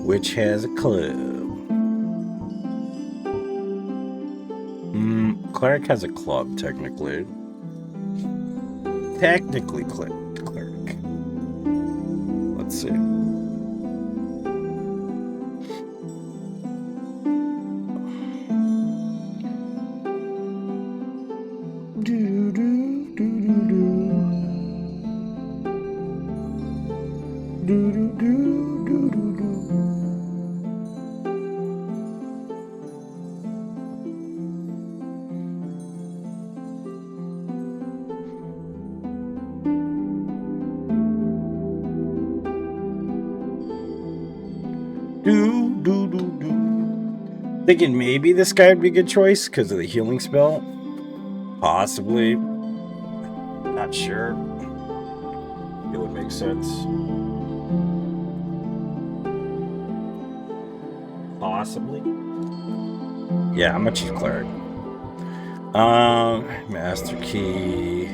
which has a club. Cleric has a club, technically. Technically, cleric. Let's see. Thinking maybe this guy would be a good choice because of the healing spell. Possibly. Not sure. It would make sense. Possibly. Yeah, I'm a chief cleric. Master key.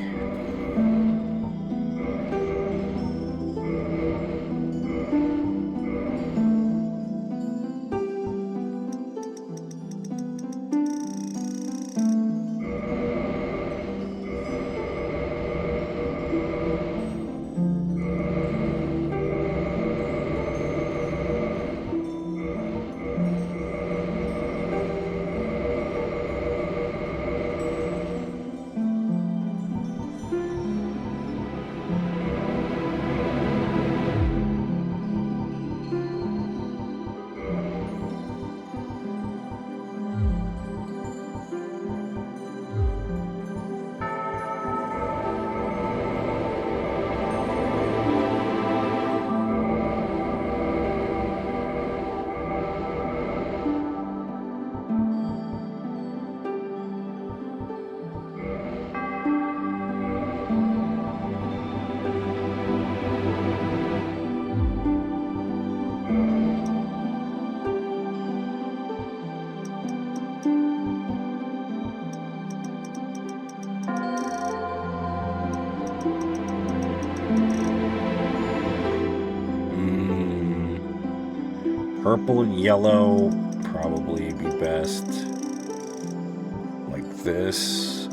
Purple and yellow probably be best. Like this.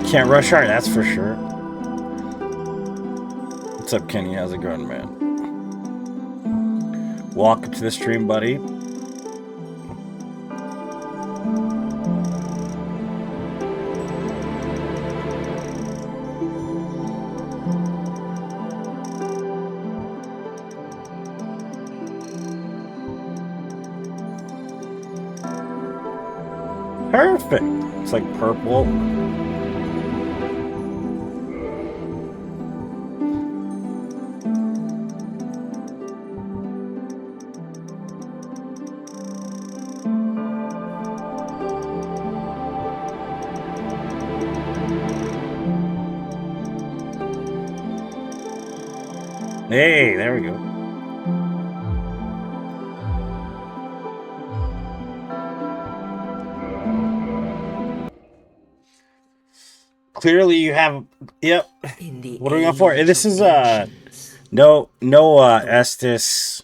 Can't rush hard, that's for sure. What's up, Kenny? How's it going, man? Welcome to the stream, buddy. Perfect. It's like purple. Hey, there we go. Clearly you have, yep. What are we going for? This is no Estus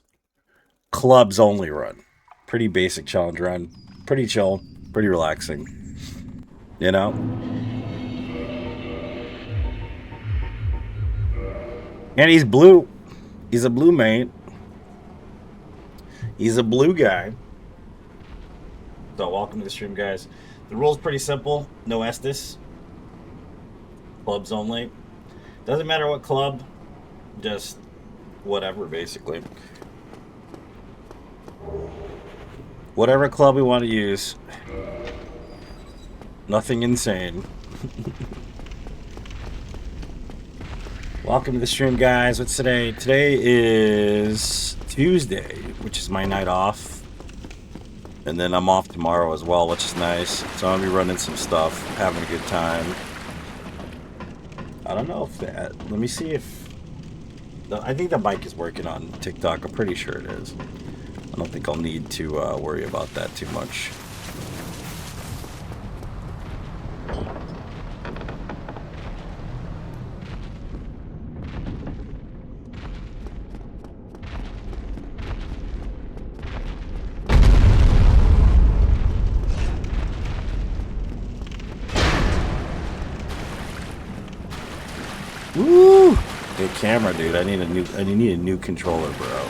clubs only run. Pretty basic challenge run. Pretty chill, pretty relaxing. You know? And he's blue. He's a blue mate. He's a blue guy. So welcome to the stream, guys. The rule's pretty simple. No Estus. Clubs only. Doesn't matter what club. Just whatever, basically. Whatever club we want to use. Nothing insane. Welcome to the stream, guys. What's today? Today is Tuesday, which is my night off. And then I'm off tomorrow as well, which is nice. So I'll be running some stuff, having a good time. I don't know if that... Let me see if... I think the mic is working on TikTok. I'm pretty sure it is. I don't think I'll need to worry about that too much. The camera, dude. I need a new controller, bro.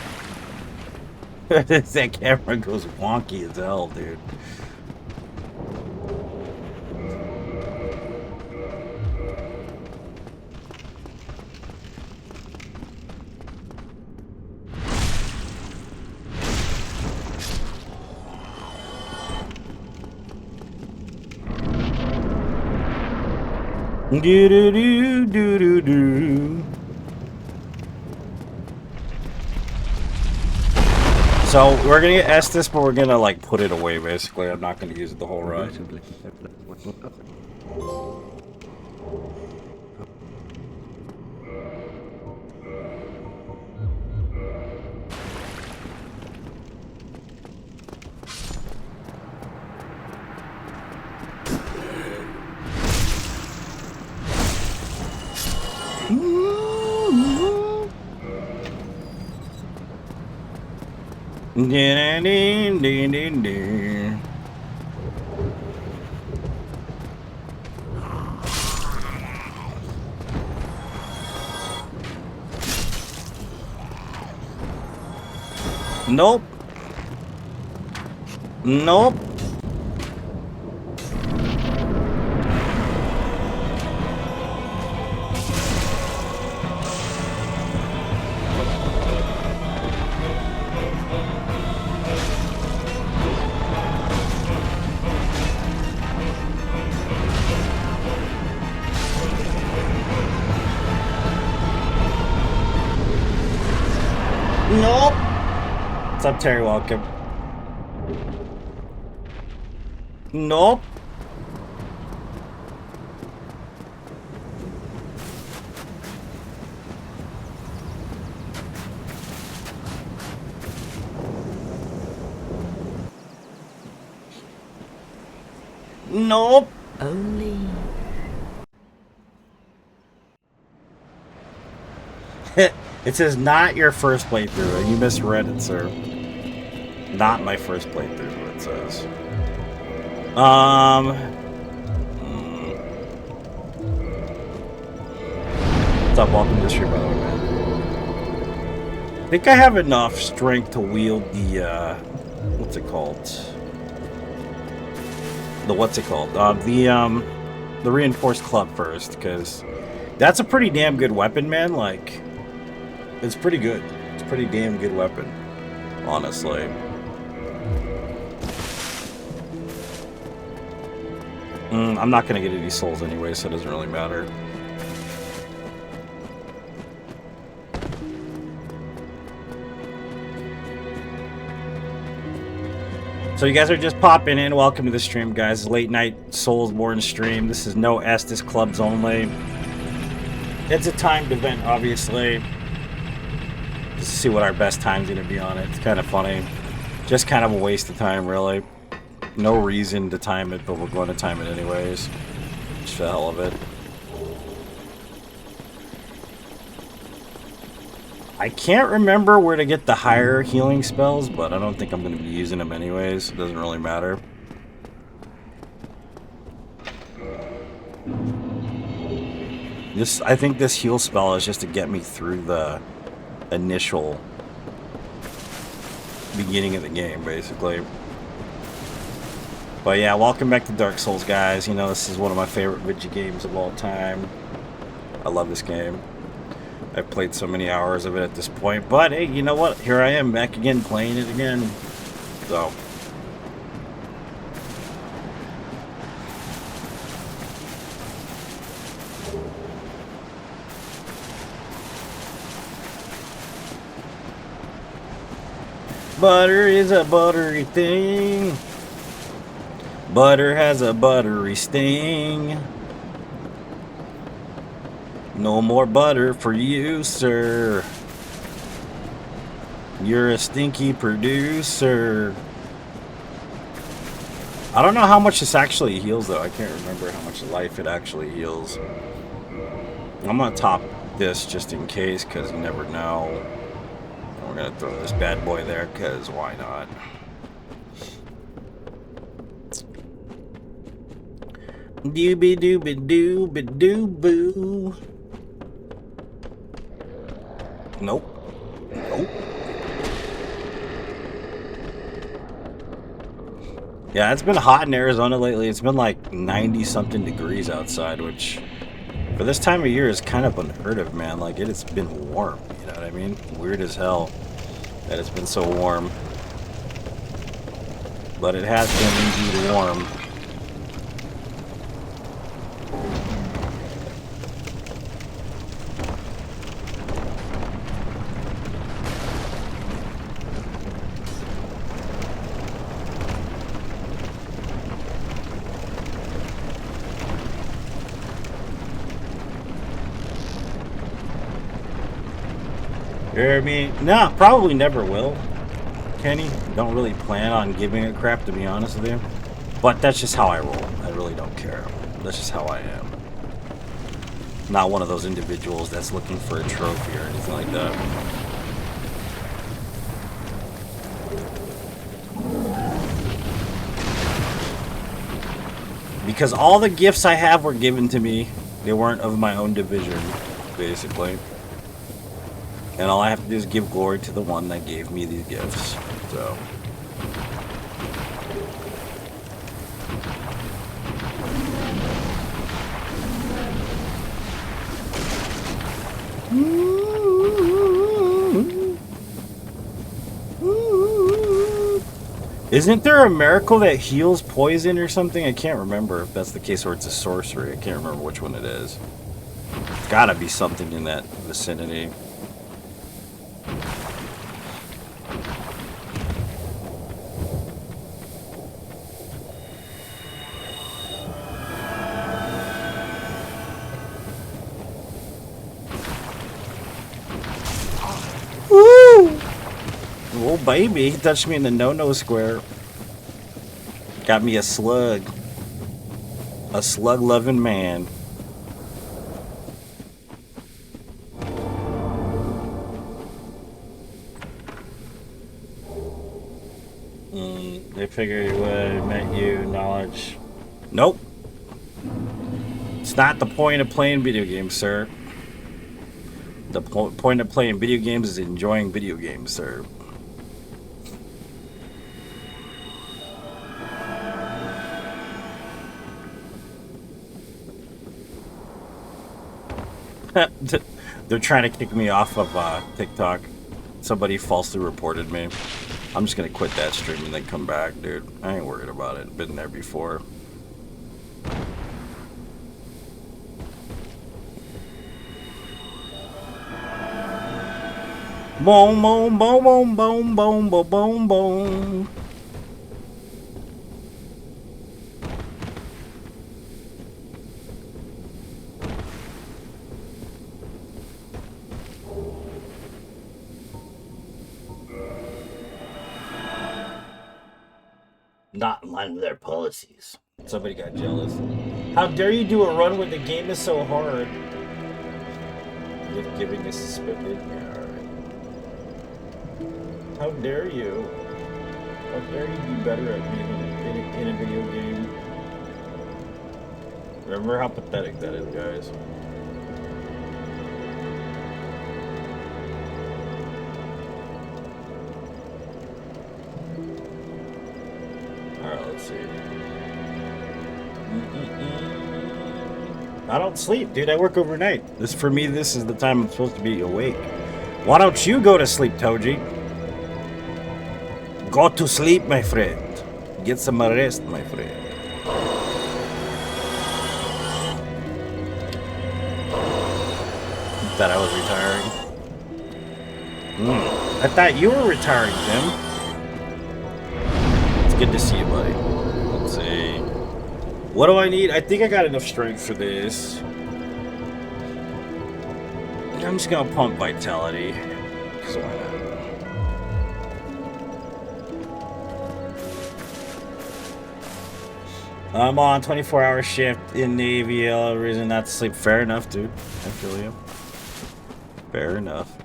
That camera goes wonky as hell, dude. Do do do do do do. So we're gonna get Estus, but we're gonna like put it away. Basically, I'm not gonna use it the whole ride. Nope. Nope. Nope. What's up, Terry? Welcome. Nope. Nope. Only. It says not your first playthrough, and you misread it, sir. Not my first playthrough is what it says. What's up? Welcome to the stream, by the way, man. I think I have enough strength to wield the, what's it called? The reinforced club first, because that's a pretty damn good weapon, man. Like, it's pretty good. It's a pretty damn good weapon, honestly. I'm not going to get any souls anyway, so it doesn't really matter. So you guys are just popping in. Welcome to the stream, guys. Late night Soulsborne stream. This is no Estus clubs only. It's a timed event, obviously. Just to see what our best time's going to be on it. It's kind of funny. Just kind of a waste of time, really. No reason to time it, but we're going to time it anyways. Just for the hell of it. I can't remember where to get the higher healing spells, but I don't think I'm going to be using them anyways. It doesn't really matter. I think this heal spell is just to get me through the initial beginning of the game, basically. But yeah, welcome back to Dark Souls, guys. You know, this is one of my favorite video games of all time. I love this game. I've played so many hours of it at this point. But hey, you know what? Here I am back again playing it again. So. Butter is a buttery thing. Butter has a buttery sting. No more butter for you, sir. You're a stinky producer. I don't know how much this actually heals, though. I can't remember how much life it actually heals. I'm going to top this just in case, because you never know. We're going to throw this bad boy there, because why not? Doobie doobie doobie doo boo. Nope. Nope. Yeah, it's been hot in Arizona lately. It's been like 90-something degrees outside, which for this time of year is kind of unheard of, man. Like, it's been warm, you know what I mean? Weird as hell that it's been so warm. But it has been indeed warm. I mean, no, probably never will, Kenny. Don't really plan on giving a crap, to be honest with you. But that's just how I roll. I really don't care. That's just how I am. Not one of those individuals that's looking for a trophy or anything like that. Because all the gifts I have were given to me. They weren't of my own division, basically. And all I have to do is give glory to the one that gave me these gifts. So. Isn't there a miracle that heals poison or something? I can't remember if that's the case or it's a sorcery. I can't remember which one it is. It's gotta be something in that vicinity. Oh, baby, he touched me in the no-no square. Got me a slug. A slug-loving man. They figured it would have meant you knowledge. Nope. It's not the point of playing video games, sir. The point of playing video games is enjoying video games, sir. They're trying to kick me off of TikTok. Somebody falsely reported me. I'm just gonna quit that stream and then come back, dude. I ain't worried about it. Been there before. Boom, boom, boom, boom, boom, boom, boom, boom, boom. Not in line with their policies. Somebody got jealous. How dare you do a run when the game is so hard? Gift giving is suspended. Yeah, alright. How dare you? How dare you be better at being in a video game? Remember how pathetic that is, guys. Alright, let's see. I don't sleep, dude. I work overnight. For me, this is the time I'm supposed to be awake. Why don't you go to sleep, Toji? Go to sleep, my friend. Get some rest, my friend. Thought I was retiring. I thought you were retiring, Jim. It's good to see you, buddy. Let's see. What do I need? I think I got enough strength for this. I'm just gonna pump vitality. Because why not? I'm on 24-hour shift in Navy. Reason not to sleep. Fair enough, dude. I feel you. Fair enough.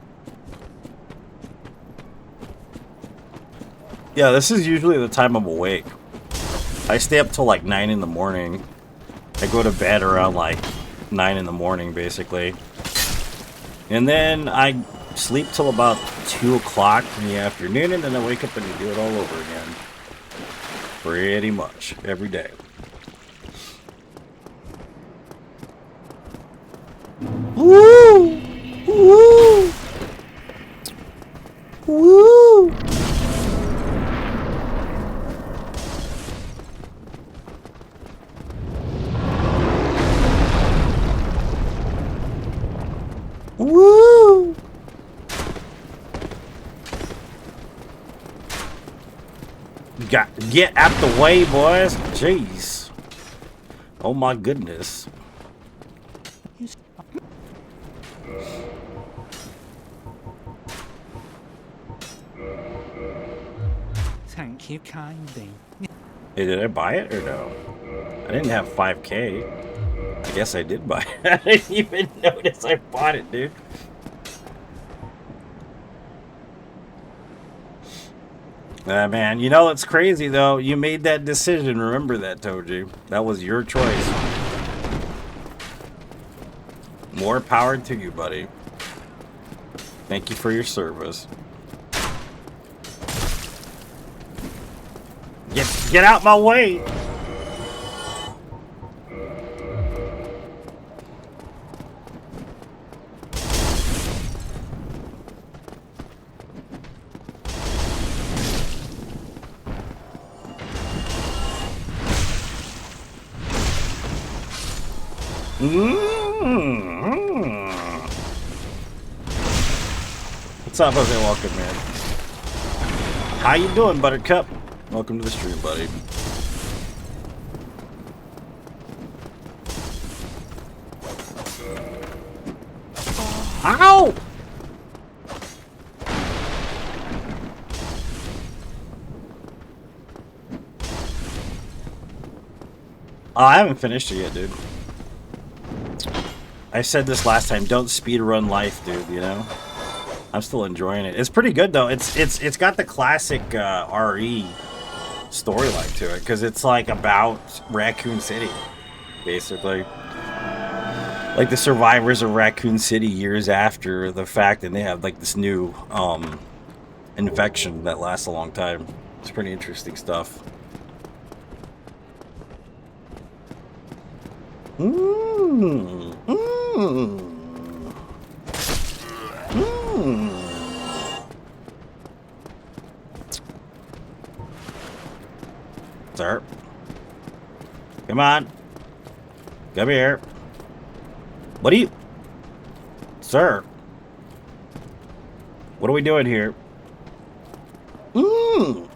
Yeah, this is usually the time I'm awake. I stay up till like 9 in the morning. I go to bed around like 9 in the morning, basically. And then I sleep till about 2 o'clock in the afternoon, and then I wake up and do it all over again. Pretty much every day. Woo! Woo! Woo! Woo! Got to get out the way, boys. Jeez. Oh my goodness. Thank you kindly. Hey, did I buy it or no? I didn't have 5K. I guess I did buy it. I didn't even notice I bought it, dude. Man, you know it's crazy though. You made that decision. Remember that, Toji. That was your choice. More power to you, buddy. Thank you for your service. Get out my way. What's up, Jose? Welcome, man. How you doing, Buttercup? Welcome to the stream, buddy. Ow! Oh, I haven't finished it yet, dude. I said this last time, don't speedrun life, dude, you know? I'm still enjoying it. It's pretty good though. It's got the classic RE storyline to it, because it's like about Raccoon City, basically. Like the survivors of Raccoon City years after the fact, and they have like this new infection that lasts a long time. It's pretty interesting stuff. Mmm. Mmm. Mmm. Sir. Come on. Come here. What are you... Sir. What are we doing here? Mmm.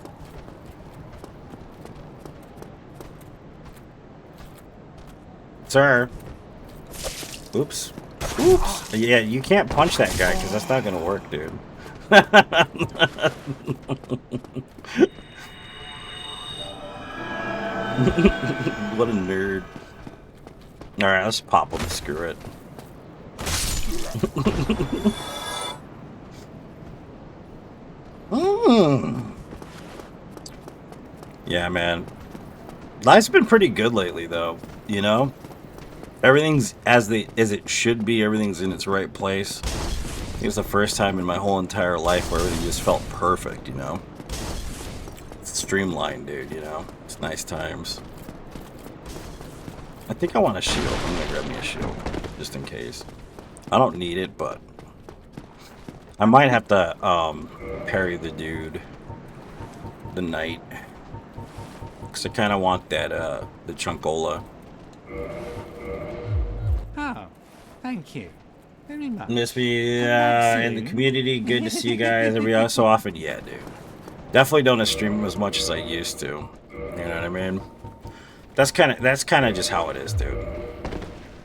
Sir. Oops. Oops. Yeah, you can't punch that guy because that's not going to work, dude. What a nerd. Alright, let's pop him. Screw it. Yeah, man. Life's been pretty good lately, though. You know? Everything's as it should be. Everything's in its right place. I think it's the first time in my whole entire life where everything just felt perfect, you know? It's streamlined, dude, you know? It's nice times. I think I want a shield. I'm gonna grab me a shield, just in case. I don't need it, but... I might have to, parry the dude. The knight. Because I kind of want that, the Chunkola. Oh, thank you very much. Miss me in the community. Good to see you guys every so often. Yeah, dude. Definitely don't stream as much as I used to. You know what I mean? That's kind of just how it is, dude.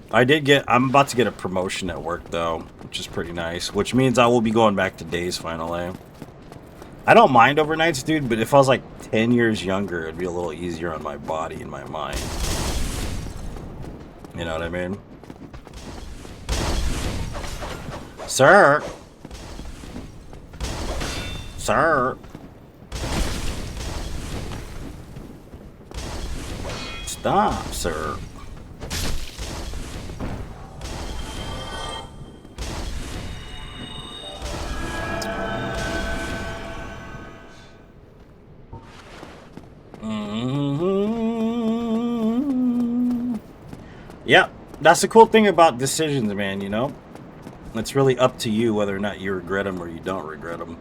I'm about to get a promotion at work though, which is pretty nice. Which means I will be going back to days finally. I don't mind overnights, dude, but if I was like 10 years younger, it'd be a little easier on my body and my mind. You know what I mean? Sir! Sir! Stop, sir. That's the cool thing about decisions, man, you know? It's really up to you whether or not you regret them or you don't regret them.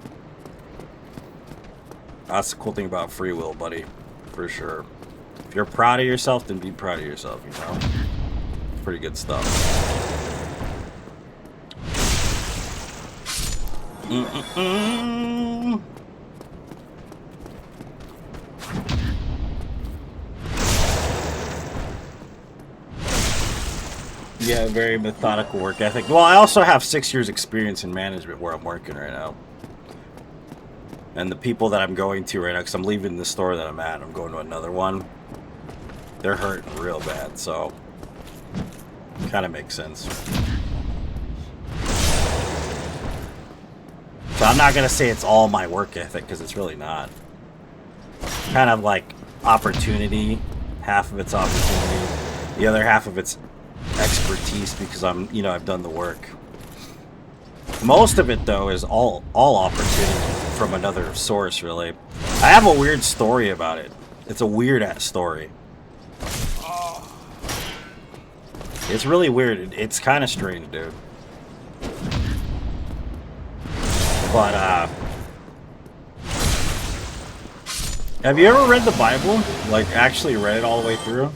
That's the cool thing about free will, buddy. For sure. If you're proud of yourself, then be proud of yourself, you know? Pretty good stuff. Yeah, very methodical work ethic. Well, I also have 6 years experience in management where I'm working right now. And the people that I'm going to right now, because I'm leaving the store that I'm at, I'm going to another one. They're hurting real bad, so kind of makes sense. So I'm not going to say it's all my work ethic, because it's really not. Kind of like opportunity. Half of it's opportunity. The other half of it's expertise, because I've done the work. Most of it, though, is all opportunity from another source, really. I have a weird story about it. It's a weird-ass story. It's really weird. It's kind of strange, dude. But, have you ever read the Bible? Like, actually read it all the way through?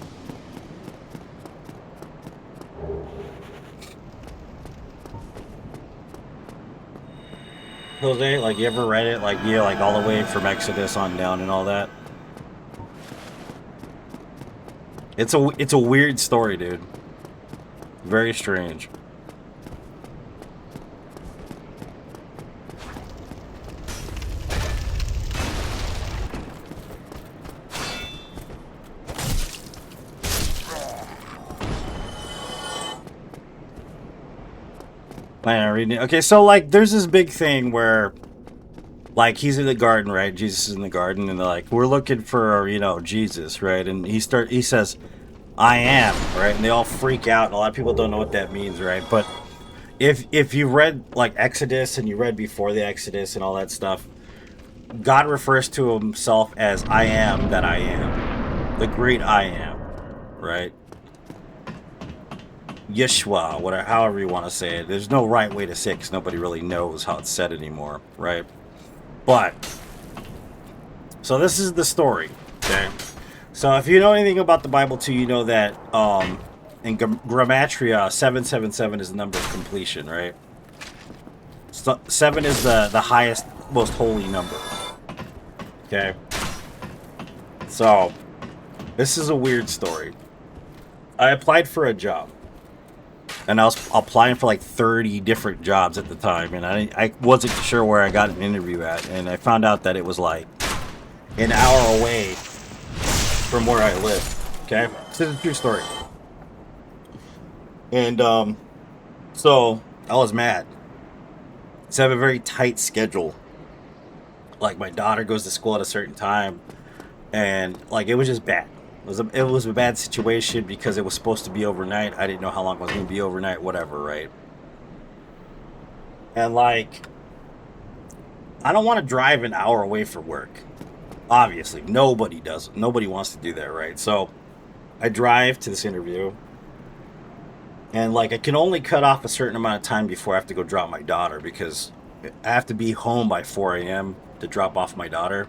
Jose, like, you ever read it? Like, yeah, like, all the way from Exodus on down and all that? It's a weird story, dude. Very strange. Okay, so like there's this big thing where like he's in the garden, right? Jesus is in the garden, and they're like, we're looking for, Jesus, right? And he says, I am, right? And they all freak out, and a lot of people don't know what that means, right? But if you read like Exodus and you read before the Exodus and all that stuff, God refers to himself as I am that I am. The great I am, right? Yeshua, whatever, however you want to say it. There's no right way to say it because nobody really knows how it's said anymore, right? But, so this is the story, okay? So if you know anything about the Bible too, you know that in Gematria, 777 is the number of completion, right? So 7 is the highest, most holy number, okay? So, this is a weird story. I applied for a job. And I was applying for like 30 different jobs at the time, and I wasn't sure where I got an interview at, and I found out that it was like an hour away from where I live. Okay, this is a true story. And so I was mad. So I have a very tight schedule. Like my daughter goes to school at a certain time, and like it was just bad. It was a bad situation because it was supposed to be overnight. I didn't know how long it was going to be overnight, whatever, right? And, like, I don't want to drive an hour away from work. Obviously, nobody does. Nobody wants to do that, right? So, I drive to this interview. And, like, I can only cut off a certain amount of time before I have to go drop my daughter because I have to be home by 4 a.m. to drop off my daughter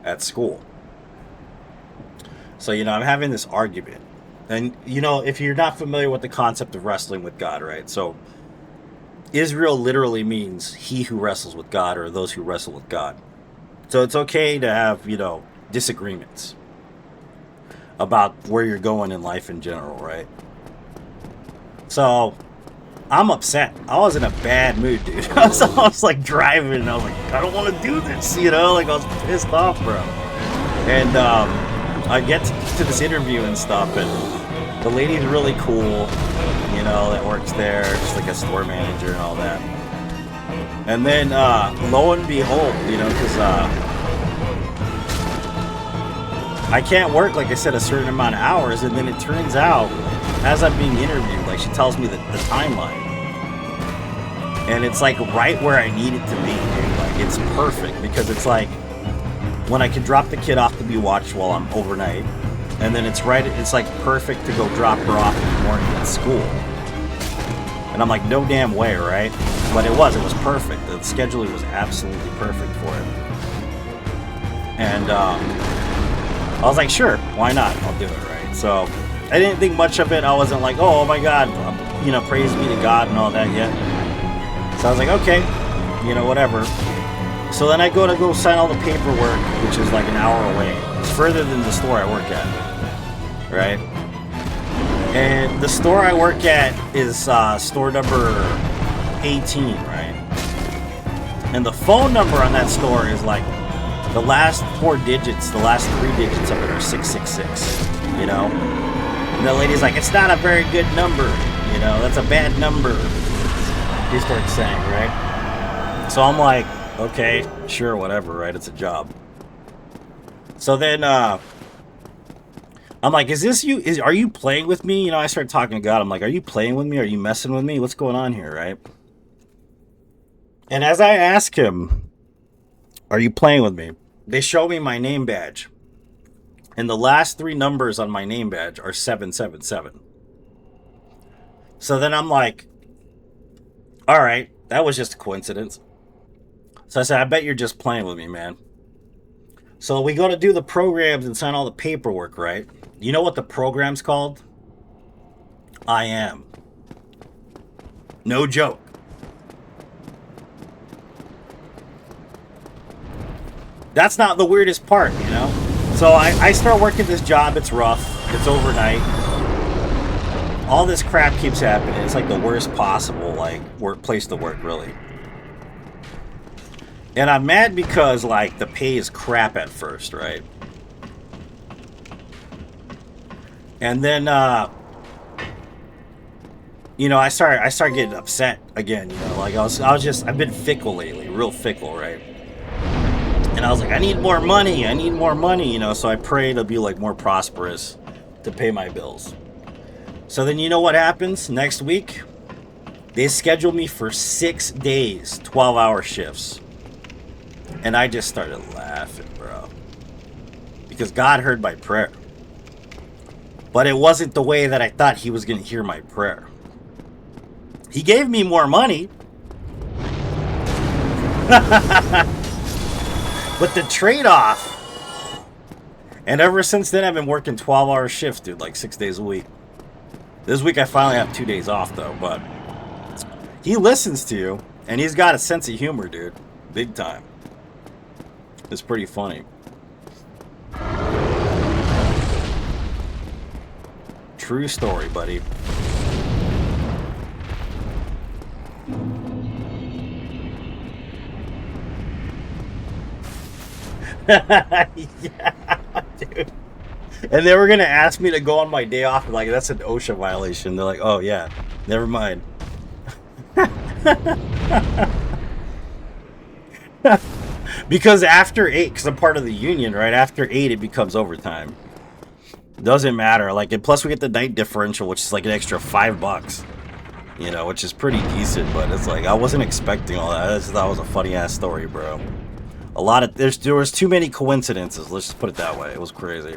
at school. So, I'm having this argument. And, if you're not familiar with the concept of wrestling with God, right? So, Israel literally means he who wrestles with God or those who wrestle with God. So, it's okay to have, disagreements about where you're going in life in general, right? So, I'm upset. I was in a bad mood, dude. I was like driving and I was like, I don't want to do this, like I was pissed off, bro. And, I get to this interview and stuff, and the lady's really cool, that works there, just like a store manager and all that. And then, lo and behold, because I can't work, like I said, a certain amount of hours, and then it turns out, as I'm being interviewed, like she tells me the timeline. And it's like right where I need it to be, dude. Like it's perfect because it's like when I can drop the kid off to be watched while I'm overnight, And then it's like perfect to go drop her off in the morning at school. And I'm like, no damn way, right? But it was perfect. The scheduling was absolutely perfect for it. And I was like, sure, why not? I'll do it, right? So I didn't think much of it. I wasn't like, oh my God, you know, praise be to God and all that yet. So I was like, okay, you know, whatever. So then I go sign all the paperwork, which is like an hour away. It's further than the store I work at, right? And the store I work at is store number 18, right? And the phone number on that store is like the last 4 digits, the last 3 digits of it are 666, you know? And the lady's like, it's not a very good number, you know, that's a bad number. He starts saying, right? So I'm like, okay, sure, whatever, right? It's a job. So then I'm like, is this you? Are you playing with me? You know, I started talking to God. I'm like, are you playing with me? Are you messing with me? What's going on here, right? And as I ask him, are you playing with me? They show me my name badge. And the last 3 numbers on my name badge are 777. So then I'm like, all right, that was just a coincidence. So I said, I bet you're just playing with me, man. So we go to do the programs and sign all the paperwork, right? You know what the program's called? I am. No joke. That's not the weirdest part, you know? So I start working this job. It's rough. It's overnight. All this crap keeps happening. It's like the worst possible, like, place to work, really. And I'm mad because, like, the pay is crap at first, right? And then, you know, I start getting upset again, you know? Like, I've been fickle lately, real fickle, right? And I was like, I need more money, you know? So I pray to be, like, more prosperous to pay my bills. So then you know what happens next week? They schedule me for 6 days, 12-hour shifts. And I just started laughing, bro. Because God heard my prayer. But it wasn't the way that I thought he was going to hear my prayer. He gave me more money. But the trade-off... And ever since then, I've been working 12-hour shifts, dude. Like 6 days a week. This week, I finally have 2 days off, though. But he listens to you. And he's got a sense of humor, dude. Big time. It's pretty funny. True story, buddy. Yeah, dude. And they were gonna ask me to go on my day off, like that's an OSHA violation. They're like, oh yeah, never mind. Because after 8, because I'm part of the union, right? After 8, it becomes overtime. Doesn't matter. Like, and plus we get the night differential, which is like an extra $5. You know, which is pretty decent. But it's like I wasn't expecting all that. I just thought it was a funny ass story, bro. There was too many coincidences. Let's just put it that way. It was crazy.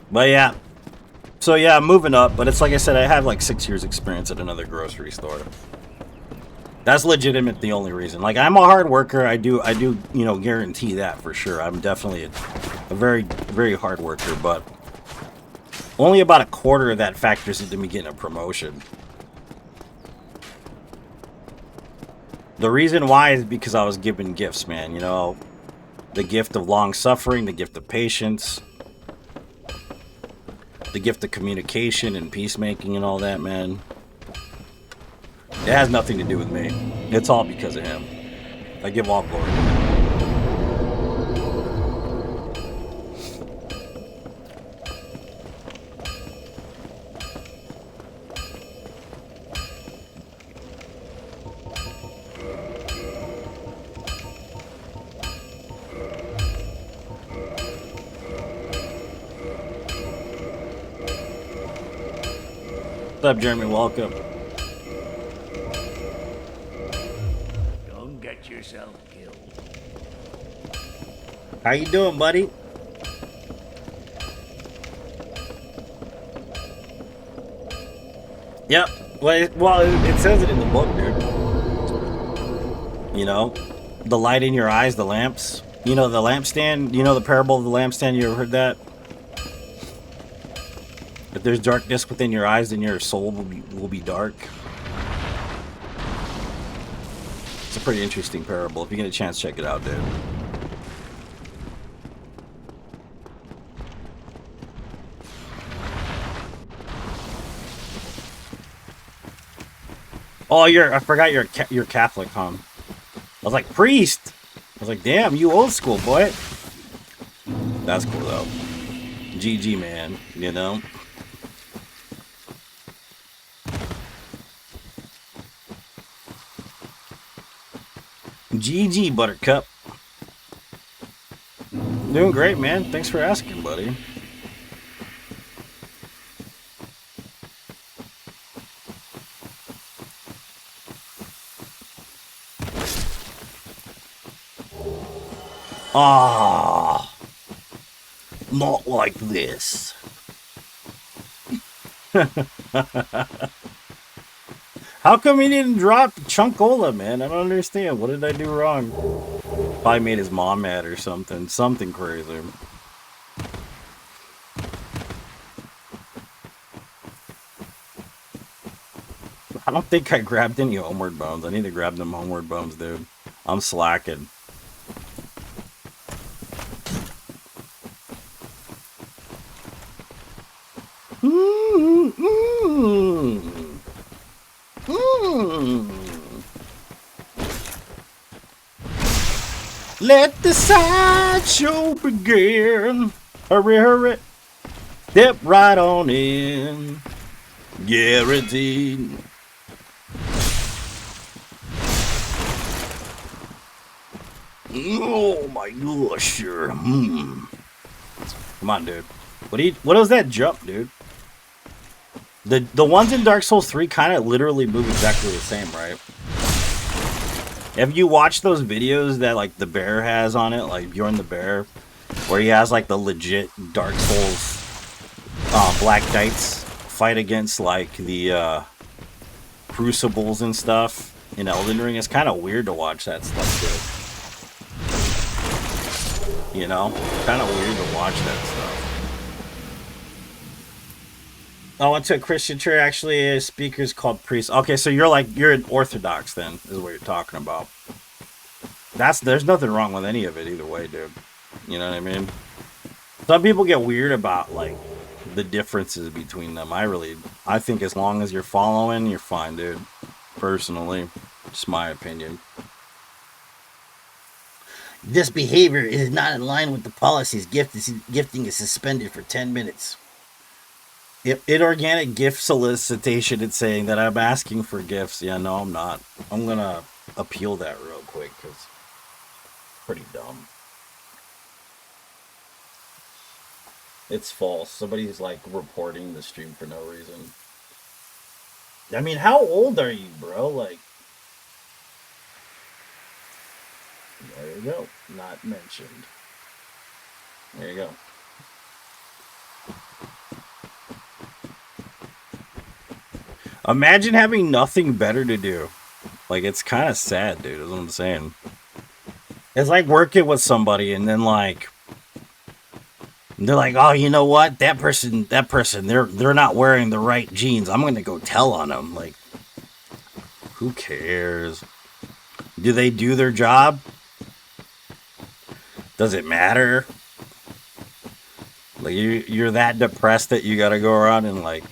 But yeah, so yeah, I'm moving up, but it's like I said, I have like 6 years experience at another grocery store. That's legitimate the only reason. Like, I'm a hard worker. I do, you know, guarantee that for sure. I'm definitely a very, very hard worker, but only about a quarter of that factors into me getting a promotion. The reason why is because I was given gifts, man, you know, the gift of long suffering, the gift of patience, the gift of communication and peacemaking and all that, man. It has nothing to do with me. It's all because of him. I give all glory to him. up, Jeremy? Welcome. Don't get yourself killed. How you doing, buddy? Yep. Well, it says it in the book, dude. You know, the light in your eyes, the lamps. You know, the lampstand. You know the parable of the lampstand. You ever heard that? If there's darkness within your eyes, then your soul will be dark. It's a pretty interesting parable. If you get a chance, check it out, dude. Oh, I forgot you're Catholic, huh? I was like, priest! I was like, damn, you old school, boy. That's cool, though. GG, man, you know? GG, Buttercup. Doing great, man. Thanks for asking, buddy. Ah, not like this. How come he didn't drop Chunkola, man? I don't understand. What did I do wrong? Probably made his mom mad or something. Something crazy. I don't think I grabbed any homeward bones. I need to grab them homeward bones, dude. I'm slacking. Let the sideshow begin. Hurry, hurry. Step right on in. Guaranteed. Oh my gosh, sure. Come on, dude. What was that jump, dude? The ones in Dark Souls 3 kind of literally move exactly the same, right? Have you watched those videos that like the bear has on it, like Bjorn the Bear, where he has like the legit Dark Souls Black Knights fight against like the crucibles and stuff in Elden Ring? It's kind of weird to watch that stuff, dude. You know, kind of weird to watch that stuff. I went to a Christian church. Actually, a speaker's called priest. Okay, so you're an Orthodox then, is what you're talking about. There's nothing wrong with any of it either way, dude. You know what I mean? Some people get weird about like the differences between them. I think as long as you're following, you're fine, dude. Personally, just my opinion. This behavior is not in line with the policies. Gifting is suspended for 10 minutes. Inorganic gift solicitation, it's saying that I'm asking for gifts. Yeah, no, I'm not. I'm going to appeal that real quick because it's pretty dumb. It's false. Somebody's like reporting the stream for no reason. I mean, how old are you, bro? Like, there you go. Not mentioned. There you go. Imagine having nothing better to do. Like, it's kind of sad, dude, is what I'm saying. It's like working with somebody and then, like, they're like, oh, you know what? That person, they're not wearing the right jeans. I'm going to go tell on them. Like, who cares? Do they do their job? Does it matter? Like, you're that depressed that you got to go around and, like,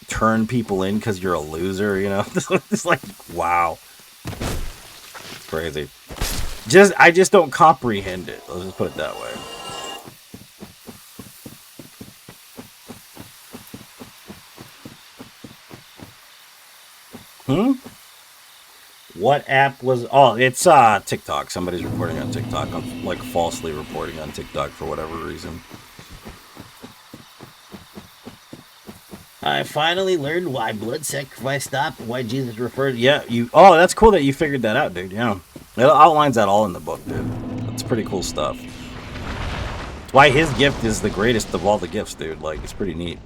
turn people in because you're a loser, you know? It's like, wow. It's crazy. I just don't comprehend it. Let's just put it that way. What app was... Oh, it's TikTok. Somebody's reporting on TikTok. I'm, like, falsely reporting on TikTok for whatever reason. I finally learned why blood sacrifice stopped and why Jesus referred. Yeah, you. Oh, that's cool that you figured that out, dude. Yeah, it outlines that all in the book, dude. That's pretty cool stuff. It's why his gift is the greatest of all the gifts, dude. Like, it's pretty neat.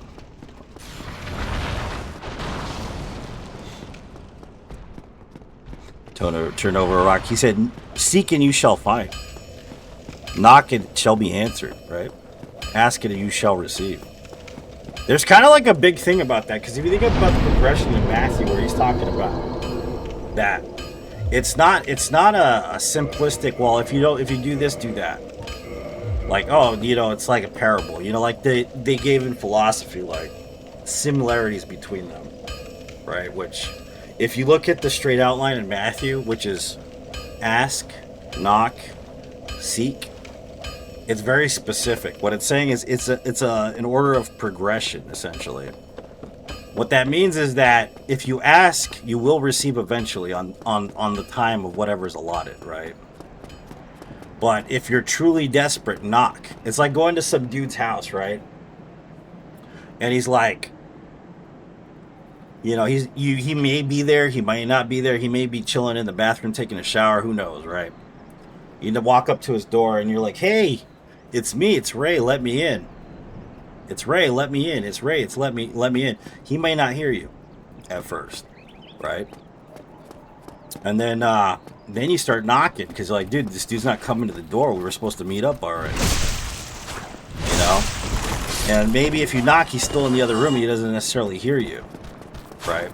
Turn over a rock. He said, "Seek and you shall find. Knock and it shall be answered." Right? Ask it and you shall receive. There's kind of like a big thing about that, because if you think about the progression in Matthew where he's talking about that, it's not a simplistic, well, if you do this, do that. Like, oh, it's like a parable. Like they gave in philosophy, like similarities between them, right? Which, if you look at the straight outline in Matthew, which is ask, knock, seek, it's very specific. What it's saying is it's an order of progression, essentially. What that means is that if you ask, you will receive eventually on the time of whatever's allotted, right? But if you're truly desperate, knock. It's like going to some dude's house, right? And he's like, he may be there, he might not be there, he may be chilling in the bathroom taking a shower, who knows, right? You walk up to his door and you're like, "Hey, it's me, it's Ray, let me in. It's Ray, let me in. It's Ray, let me in." He may not hear you at first, right? And then you start knocking, because you're like, "Dude, this dude's not coming to the door. We were supposed to meet up already." And maybe if you knock, he's still in the other room and he doesn't necessarily hear you, right?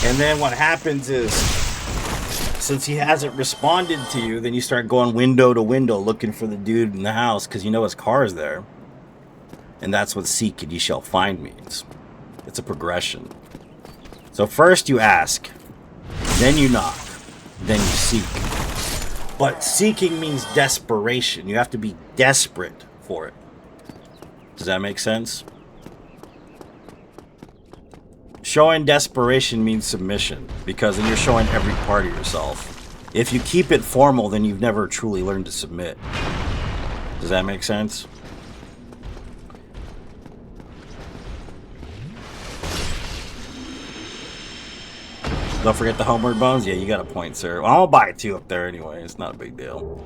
And then what happens is, since he hasn't responded to you, then you start going window to window looking for the dude in the house, because his car is there. And that's what seek and ye shall find means. It's a progression. So first you ask, then you knock, then you seek. But seeking means desperation. You have to be desperate for it. Does that make sense? Showing desperation means submission, because then you're showing every part of yourself. If you keep it formal, then you've never truly learned to submit. Does that make sense? Don't forget the homeward bones. Yeah, you got a point, sir. Well, I'll buy 2 up there anyway. It's not a big deal.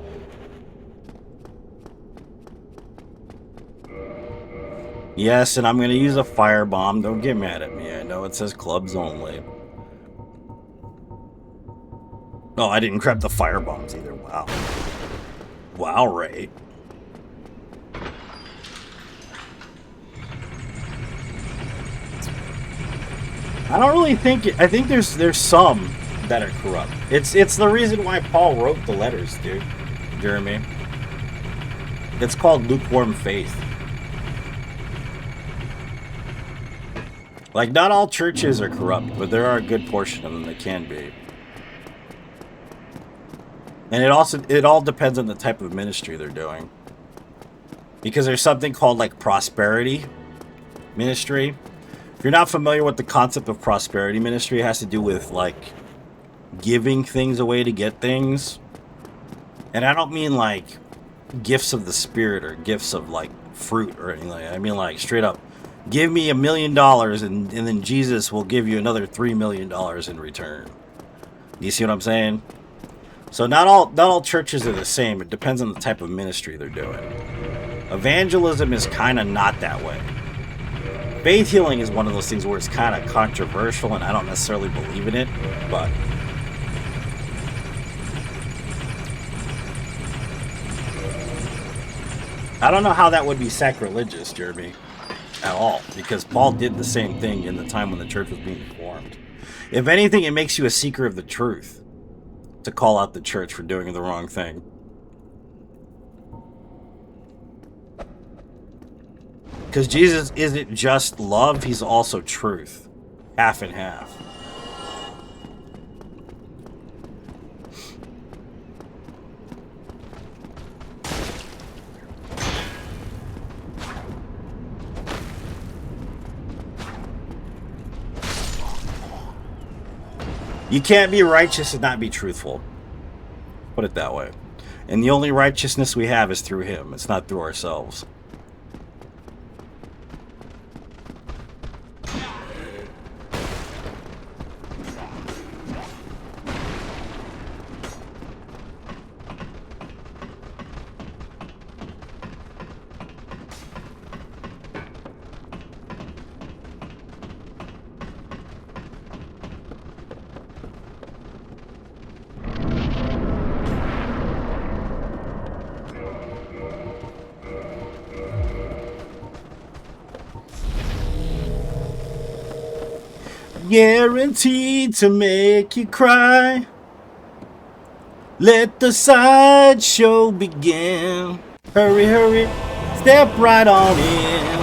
Yes, and I'm going to use a firebomb. Don't get mad at me. I know it says clubs only. Oh, I didn't grab the firebombs either. Wow. Wow, Ray. I don't really think... I think there's some that are corrupt. It's the reason why Paul wrote the letters, dude. Jeremy. It's called lukewarm faith. Like, not all churches are corrupt, but there are a good portion of them that can be. And it all depends on the type of ministry they're doing. Because there's something called, like, prosperity ministry. If you're not familiar with the concept of prosperity ministry, it has to do with, like, giving things away to get things. And I don't mean, like, gifts of the spirit or gifts of, like, fruit or anything like that. I mean, like, straight up, give me $1 million and then Jesus will give you another $3 million in return. Do you see what I'm saying? So not all churches are the same. It depends on the type of ministry they're doing. Evangelism is kind of not that way. Faith healing is one of those things where it's kind of controversial and I don't necessarily believe in it, but I don't know how that would be sacrilegious, Jeremy. At all, because Paul did the same thing in the time when the church was being formed. If anything, it makes you a seeker of the truth to call out the church for doing the wrong thing. Because Jesus isn't just love, he's also truth. Half and half. You can't be righteous and not be truthful. Put it that way. And the only righteousness we have is through him. It's not through ourselves. guaranteed to make you cry. Let the sideshow begin. Hurry, hurry, step right on in.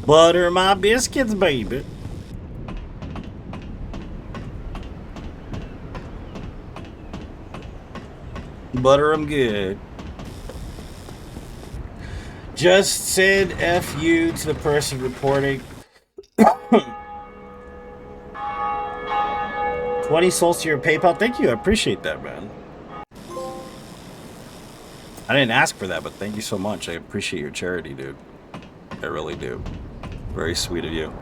Butter my biscuits, baby. Butter them good. Just said F you to the person reporting. 20 souls to your PayPal. Thank you. I appreciate that, man. I didn't ask for that, but thank you so much. I appreciate your charity, dude. I really do. Very sweet of you.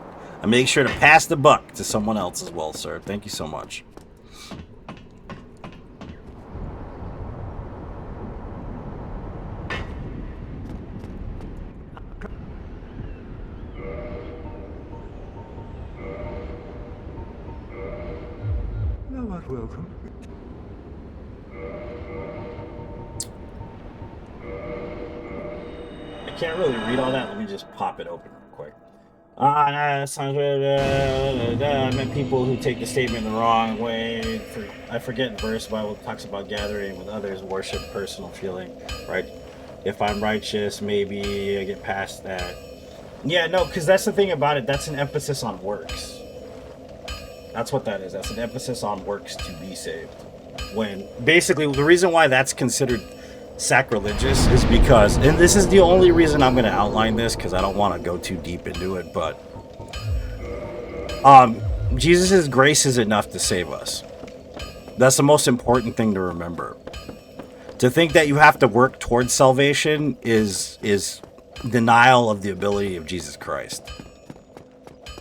I make sure to pass the buck to someone else as well, sir. Thank you so much. Thou art welcome. I can't really read all that. Let me just pop it open real quick. I met people who take the statement the wrong way. I forget the verse. The Bible talks about gathering with others, worship, personal feeling, right? If I'm righteous, maybe I get past that. Yeah, no, because that's the thing about it. That's an emphasis on works. That's what that is. That's an emphasis on works to be saved. When basically the reason why that's considered sacrilegious is because, and this is the only reason I'm going to outline this because I don't want to go too deep into it, but Jesus' grace is enough to save us. That's the most important thing to remember. To think that you have to work towards salvation is denial of the ability of Jesus Christ.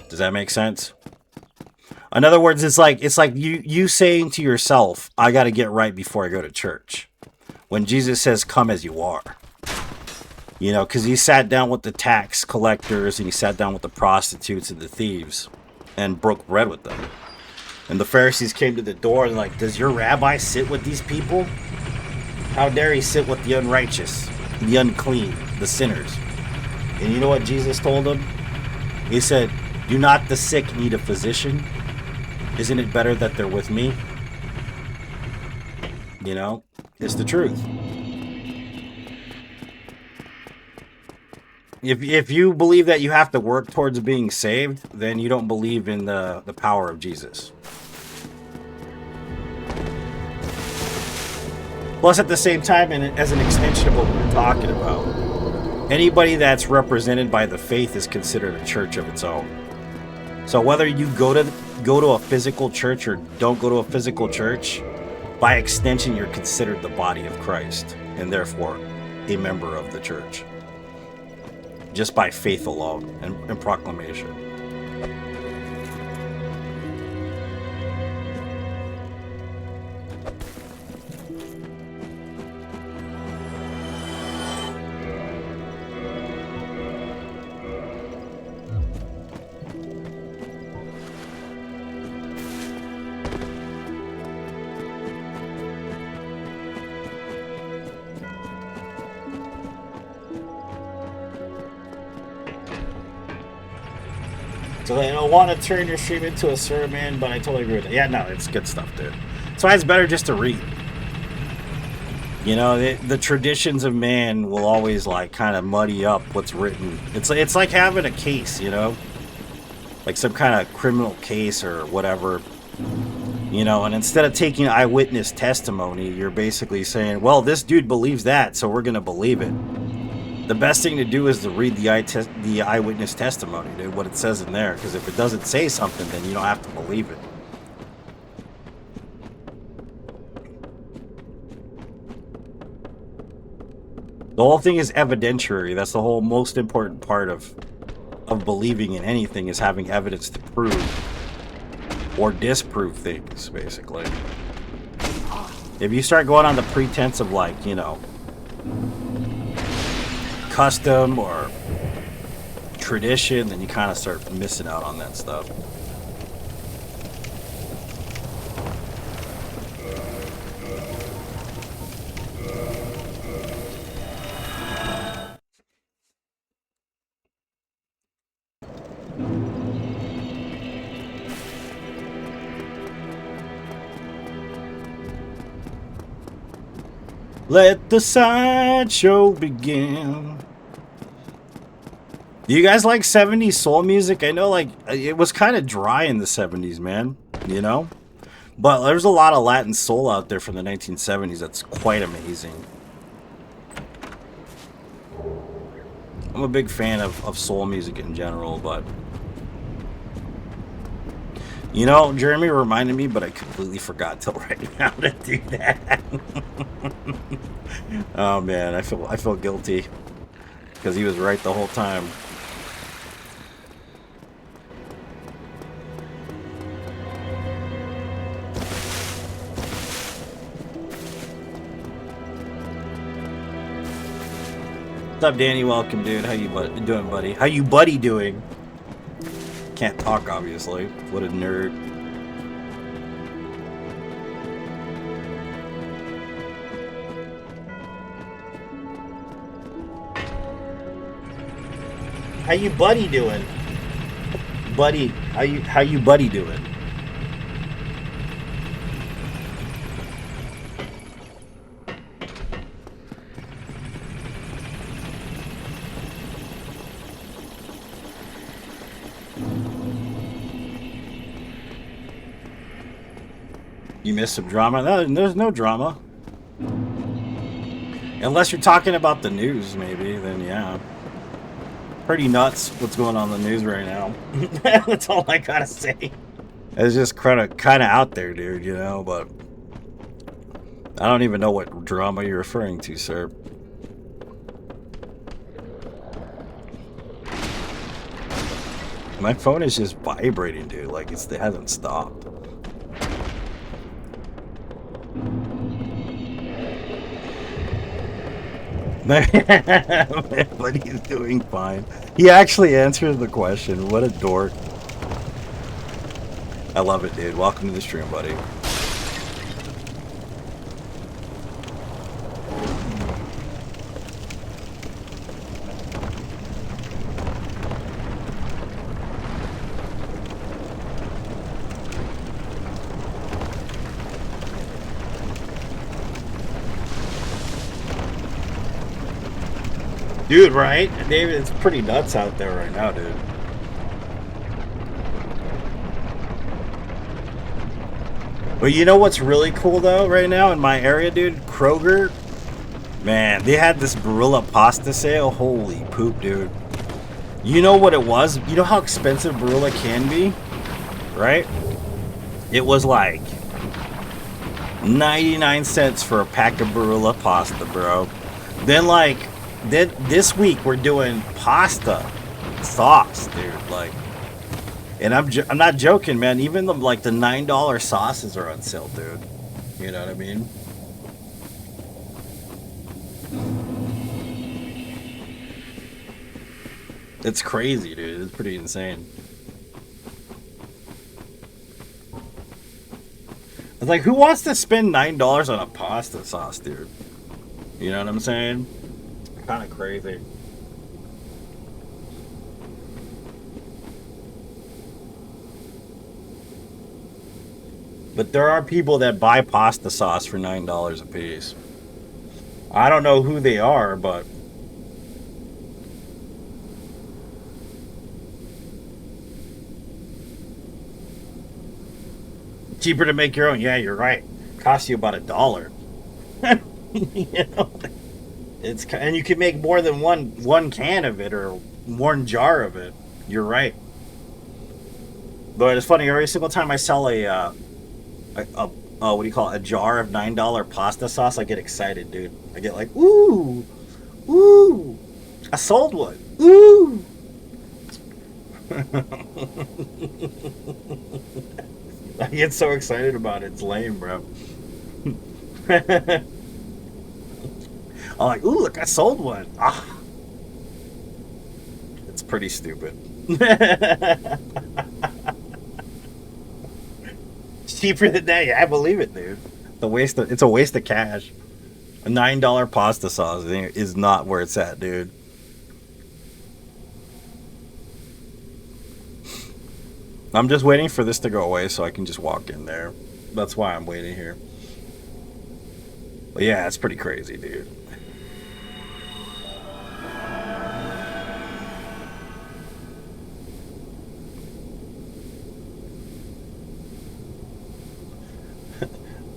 Does that make sense? In other words, it's like you saying to yourself, I got to get right before I go to church. When Jesus says, come as you are. You know, because he sat down with the tax collectors and he sat down with the prostitutes and the thieves and broke bread with them. And the Pharisees came to the door and like, does your rabbi sit with these people? How dare he sit with the unrighteous, the unclean, the sinners? And you know what Jesus told them? He said, do not the sick need a physician? Isn't it better that they're with me? You know, it's the truth. If you believe that you have to work towards being saved, then you don't believe in the power of Jesus. Plus, at the same time, and as an extension of what we're talking about, anybody that's represented by the faith is considered a church of its own. So whether you go to a physical church or don't go to a physical church, by extension, you're considered the body of Christ, and therefore a member of the church. Just by faith alone and proclamation. So they don't want to turn your stream into a sermon, but I totally agree with that. Yeah, no, it's good stuff, dude. That's why it's better just to read. You know, the traditions of man will always like kind of muddy up what's written. It's like having a case, you know, like some kind of criminal case or whatever. You know, and instead of taking eyewitness testimony, you're basically saying, well, this dude believes that, so we're going to believe it. The best thing to do is to read the eyewitness testimony, dude, what it says in there. Because if it doesn't say something, then you don't have to believe it. The whole thing is evidentiary. That's the whole most important part of of believing in anything is having evidence to prove or disprove things, basically. If you start going on the pretense of, like, you know, custom or tradition, then you kind of start missing out on that stuff. Let the sideshow begin. Do you guys like 70s soul music? I know, like, it was kind of dry in the 70s, man. You know? But there's a lot of Latin soul out there from the 1970s that's quite amazing. I'm a big fan of soul music in general, but... You know, Jeremy reminded me, but I completely forgot till right now to do that. Oh man, I feel guilty because he was right the whole time. What's up, Danny? Welcome, dude. How you doing, buddy? How you buddy doing? Can't talk, obviously. What a nerd. How you buddy doing? Buddy, how you buddy doing? You missed some drama? No, there's no drama. Unless you're talking about the news, maybe, then yeah. Pretty nuts what's going on in the news right now. That's all I gotta say. It's just kind of out there, dude, you know, but... I don't even know what drama you're referring to, sir. My phone is just vibrating, dude, like it hasn't stopped. But he's doing fine. He actually answered the question. What a dork. I love it, dude. Welcome to the stream, buddy. Dude, right? David, it's pretty nuts out there right now, dude. But you know what's really cool, though, right now in my area, dude? Kroger. Man, they had this Barilla pasta sale. Holy poop, dude. You know what it was? You know how expensive Barilla can be? Right? It was like 99 cents for a pack of Barilla pasta, bro. Then, like... This week we're doing pasta sauce, dude. Like, and I'm not joking, man. Even the $9 sauces are on sale, dude. You know what I mean? It's crazy, dude. It's pretty insane. It's like, who wants to spend $9 on a pasta sauce, dude? You know what I'm saying? Kind of crazy. But there are people that buy pasta sauce for $9 a piece. I don't know who they are, but cheaper to make your own. Yeah, you're right. Costs you about $1. You know? And you can make more than one can of it or one jar of it. You're right. But it's funny, every single time I sell a what do you call it? A jar of $9 pasta sauce, I get excited, dude. I get like, ooh, I sold one, ooh. I get so excited about it. It's lame, bro. I'm like, ooh, look, I sold one. Ah, it's pretty stupid. It's cheaper than that. Yeah, I believe it, dude. It's a waste of cash. A $9 pasta sauce is not where it's at, dude. I'm just waiting for this to go away so I can just walk in there. That's why I'm waiting here. But yeah, it's pretty crazy, dude.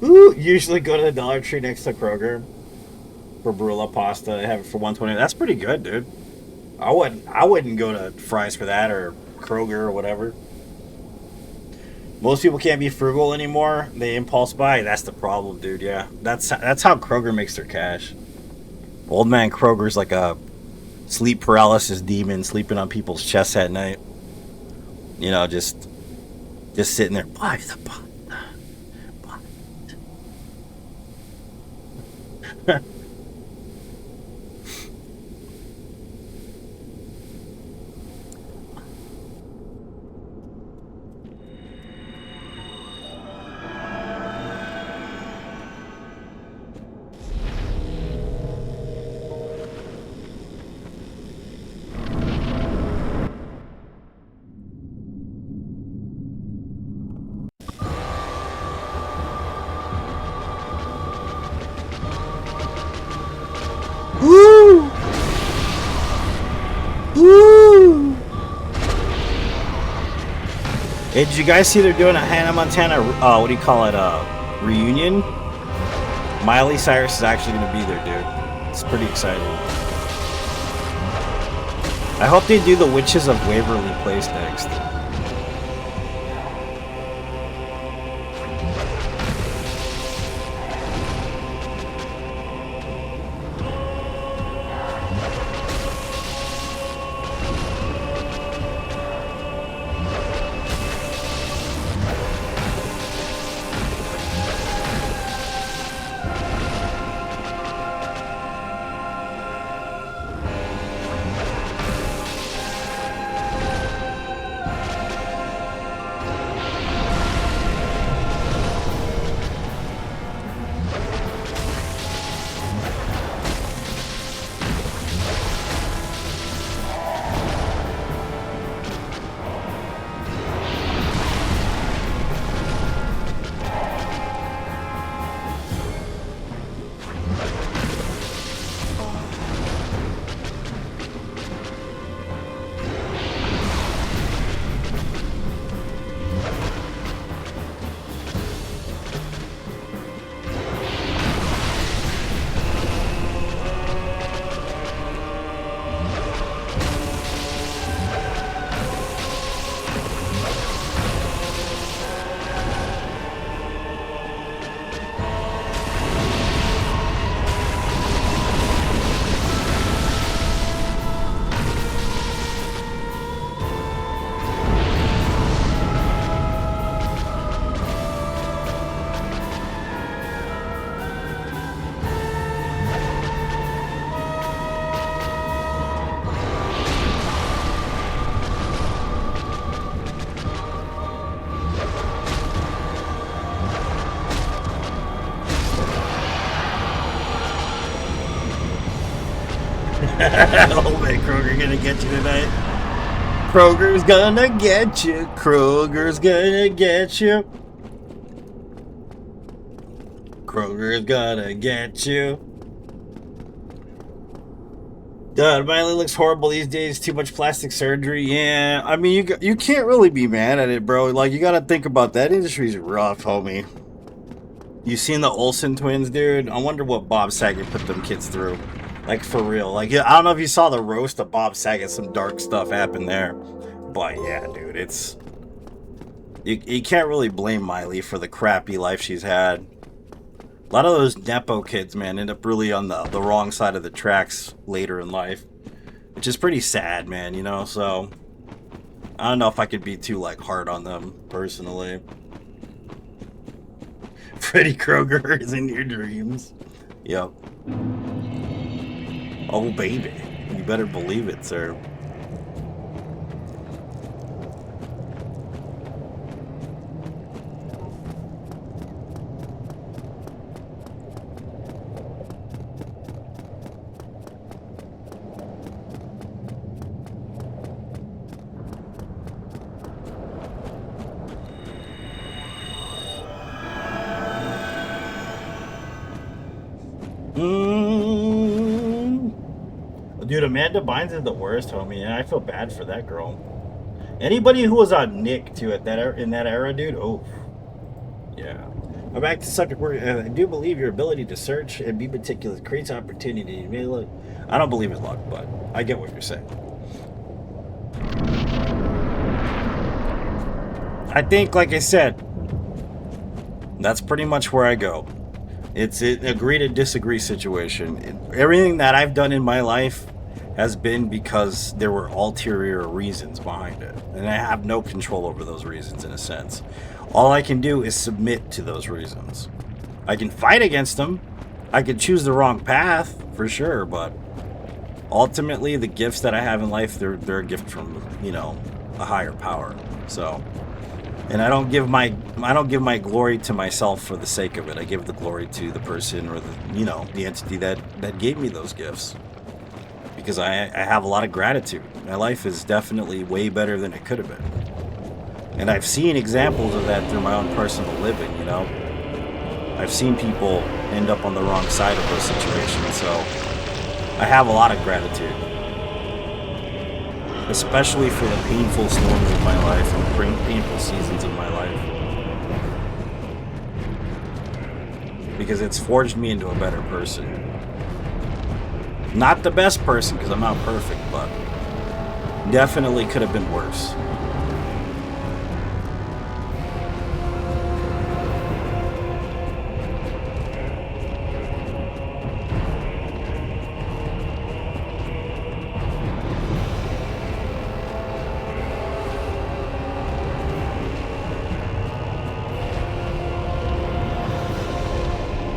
Ooh, usually go to the Dollar Tree next to Kroger for Barilla pasta. They have it for $1.20. That's pretty good, dude. I wouldn't go to Fry's for that or Kroger or whatever. Most people can't be frugal anymore. They impulse buy. That's the problem, dude. Yeah, that's how Kroger makes their cash. Old man Kroger's like a sleep paralysis demon sleeping on people's chests at night. You know, just sitting there. Buy the pot. Woo! Woo! Hey, did you guys see they're doing a Hannah Montana, what do you call it, reunion? Miley Cyrus is actually going to be there, dude. It's pretty exciting. I hope they do the Witches of Waverly Place next. Oh man, Kroger gonna get you tonight. Kroger's gonna get you. Kroger's gonna get you. Kroger's gonna get you. God, Miley looks horrible these days. Too much plastic surgery. Yeah, I mean, you can't really be mad at it, bro. Like, you gotta think about that. Industry's rough, homie. You seen the Olsen twins, dude? I wonder what Bob Saget put them kids through. Like, for real. Like, I don't know if you saw the roast of Bob Saget. Some dark stuff happened there. But, yeah, dude, it's... You can't really blame Miley for the crappy life she's had. A lot of those Nepo kids, man, end up really on the wrong side of the tracks later in life. Which is pretty sad, man, you know? So, I don't know if I could be too like hard on them personally. Freddy Krueger is in your dreams. Yep. Oh baby, you better believe it, sir. Dude, Amanda Bynes is the worst, homie, and I feel bad for that girl. Anybody who was on Nick too at that in that era, dude. Oh, yeah. But back to subject. I do believe your ability to search and be meticulous creates opportunity. You may look. I don't believe it's luck, but I get what you're saying. I think, like I said, that's pretty much where I go. It's an agree to disagree situation. Everything that I've done in my life has been because there were ulterior reasons behind it. And I have no control over those reasons in a sense. All I can do is submit to those reasons. I can fight against them. I can choose the wrong path, for sure, but ultimately the gifts that I have in life, they're a gift from, you know, a higher power. So, and I don't give my glory to myself for the sake of it. I give the glory to the person or the, you know, the entity that gave me those gifts. Because I have a lot of gratitude. My life is definitely way better than it could have been. And I've seen examples of that through my own personal living, you know. I've seen people end up on the wrong side of those situations, so I have a lot of gratitude. Especially for the painful storms of my life and the painful seasons of my life. Because it's forged me into a better person. Not the best person, because I'm not perfect, but definitely could have been worse.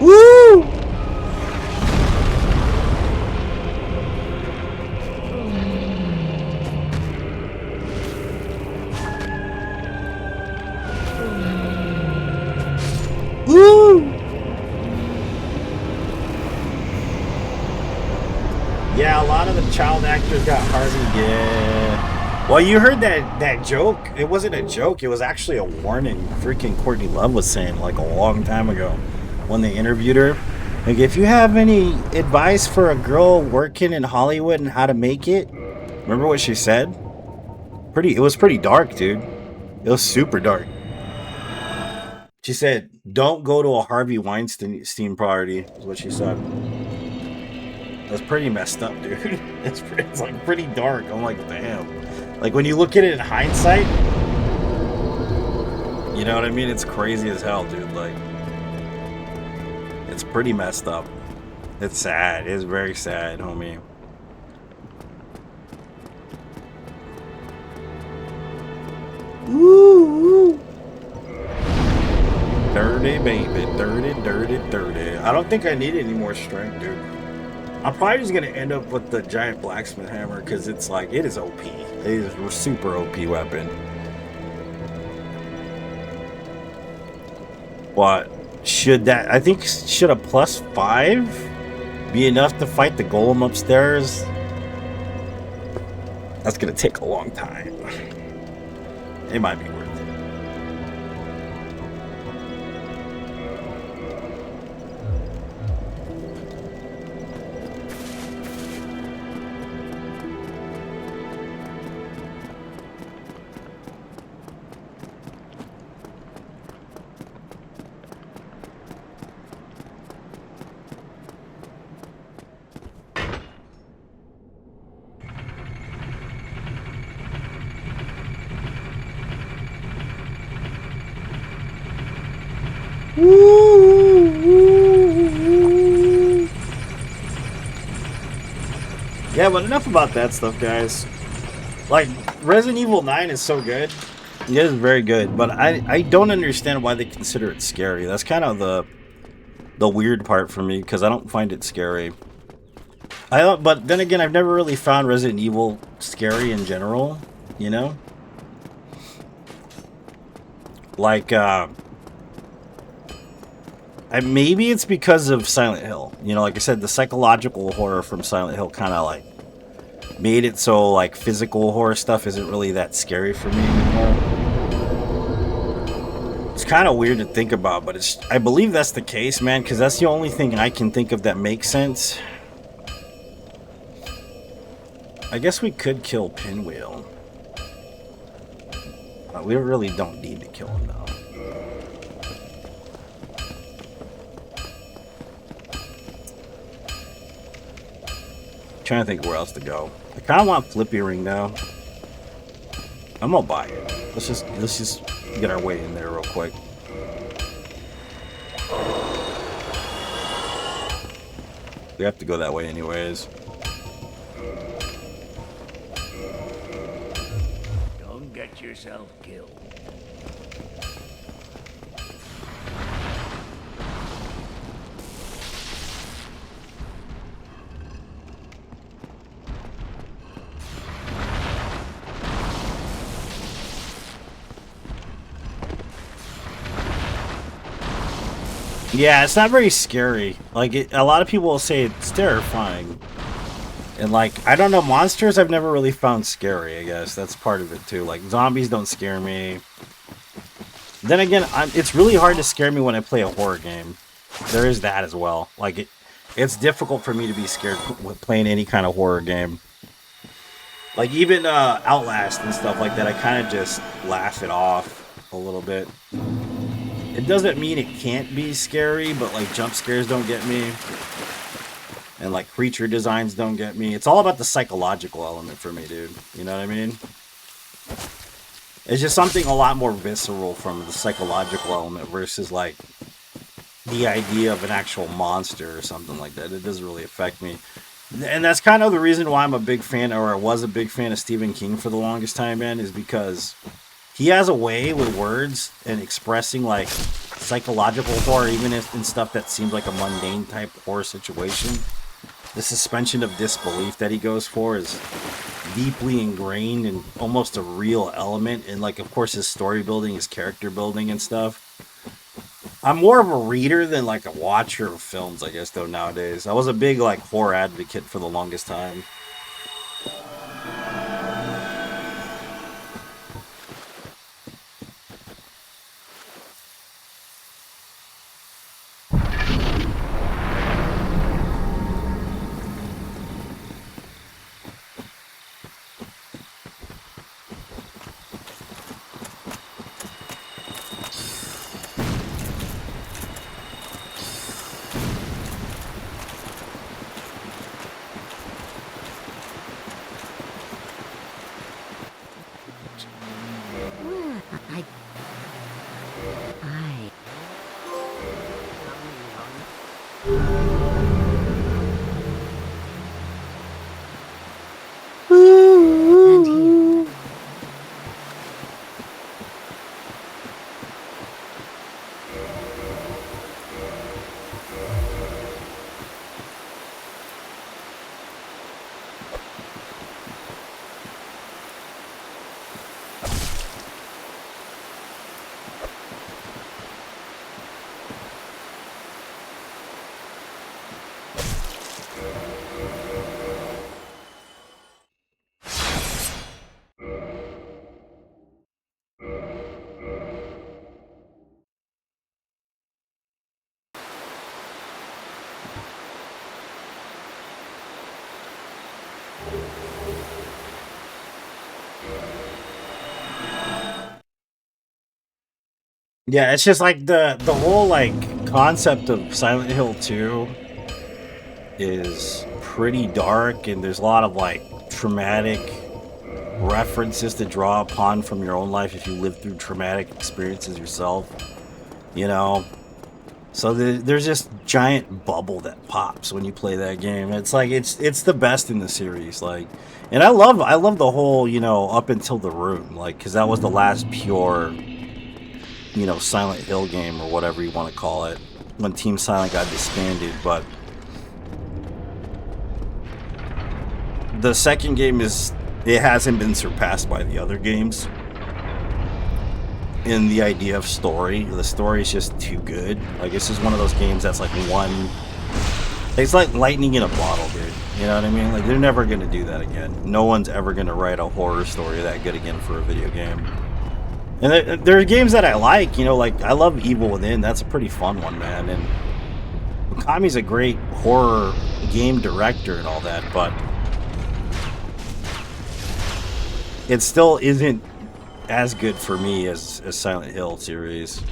Woo! Woo! Yeah, a lot of the child actors got Harvey. Yeah. Well, you heard that joke. It wasn't a joke. It was actually a warning. Freaking Courtney Love was saying like a long time ago when they interviewed her. Like, if you have any advice for a girl working in Hollywood and how to make it, remember what she said? It was pretty dark, dude. It was super dark. She said, "Don't go to a Harvey Weinstein party," is what she said. That's pretty messed up, dude. It's like pretty dark. I'm like, damn. Like, when you look at it in hindsight, you know what I mean? It's crazy as hell, dude. Like, it's pretty messed up. It's sad. It's very sad, homie. Woo! Dirty, baby. Dirty, dirty, dirty. I don't think I need any more strength, dude. I'm probably just going to end up with the giant blacksmith hammer because it's like, it is OP. It is a super OP weapon. What? Should a +5 be enough to fight the golem upstairs? That's going to take a long time. It might be worth it. Yeah, but enough about that stuff, guys. Like, Resident Evil 9 is so good. It is very good, but I don't understand why they consider it scary. That's kind of the weird part for me, because I don't find it scary. I don't, but then again, I've never really found Resident Evil scary in general, you know? Like, maybe it's because of Silent Hill. You know, like I said, the psychological horror from Silent Hill kind of like made it so like physical horror stuff isn't really that scary for me anymore. It's kind of weird to think about, but I believe that's the case, man, because that's the only thing I can think of that makes sense. I guess we could kill Pinwheel. We really don't need to kill him, though. Trying to think where else to go. I kind of want Flippy Ring now. I'm gonna buy it. Let's just get our way in there real quick. We have to go that way anyways. Don't get yourself killed. Yeah, it's not very scary. Like, a lot of people will say it's terrifying. And, like, I don't know, monsters I've never really found scary, I guess. That's part of it, too. Like, zombies don't scare me. Then again, it's really hard to scare me when I play a horror game. There is that as well. Like, it's difficult for me to be scared with playing any kind of horror game. Like, even Outlast and stuff like that, I kind of just laugh it off a little bit. It doesn't mean it can't be scary, but like jump scares don't get me. And like creature designs don't get me. It's all about the psychological element for me, dude. You know what I mean? It's just something a lot more visceral from the psychological element versus like the idea of an actual monster or something like that. It doesn't really affect me. And that's kind of the reason why I'm a big fan, or I was a big fan of Stephen King for the longest time, man, is because he has a way with words and expressing like psychological horror, even if in stuff that seems like a mundane type horror situation. The suspension of disbelief that he goes for is deeply ingrained and almost a real element. And like, of course, his story building, his character building and stuff. I'm more of a reader than like a watcher of films, I guess, though, nowadays. I was a big like horror advocate for the longest time. Yeah, it's just like the whole like concept of Silent Hill 2 is pretty dark, and there's a lot of like traumatic references to draw upon from your own life if you live through traumatic experiences yourself. You know, So there's this giant bubble that pops when you play that game. It's like it's the best in the series. Like, and I love the whole, you know, up until the room, like, because that was the last pure, you know, Silent Hill game or whatever you want to call it, when Team Silent got disbanded. But the second game it hasn't been surpassed by the other games in the idea of story. The story is just too good. Like, it's just one of those games that's like it's like lightning in a bottle, dude. You know what I mean? Like, they're never gonna do that again. No one's ever gonna write a horror story that good again for a video game. And there are games that I like, you know, like I love Evil Within. That's a pretty fun one, man. And Mikami's a great horror game director and all that, but it still isn't as good for me as Silent Hill series.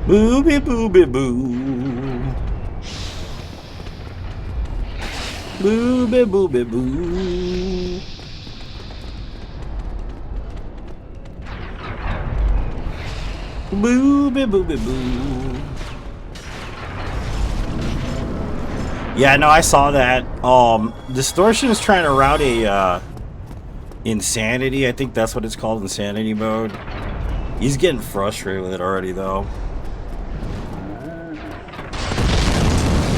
Booby booby boo. Booby booby boo. Booby booby boo. Yeah, no, I saw that. Distortion is trying to route a insanity. I think that's what it's called, insanity mode. He's getting frustrated with it already, though.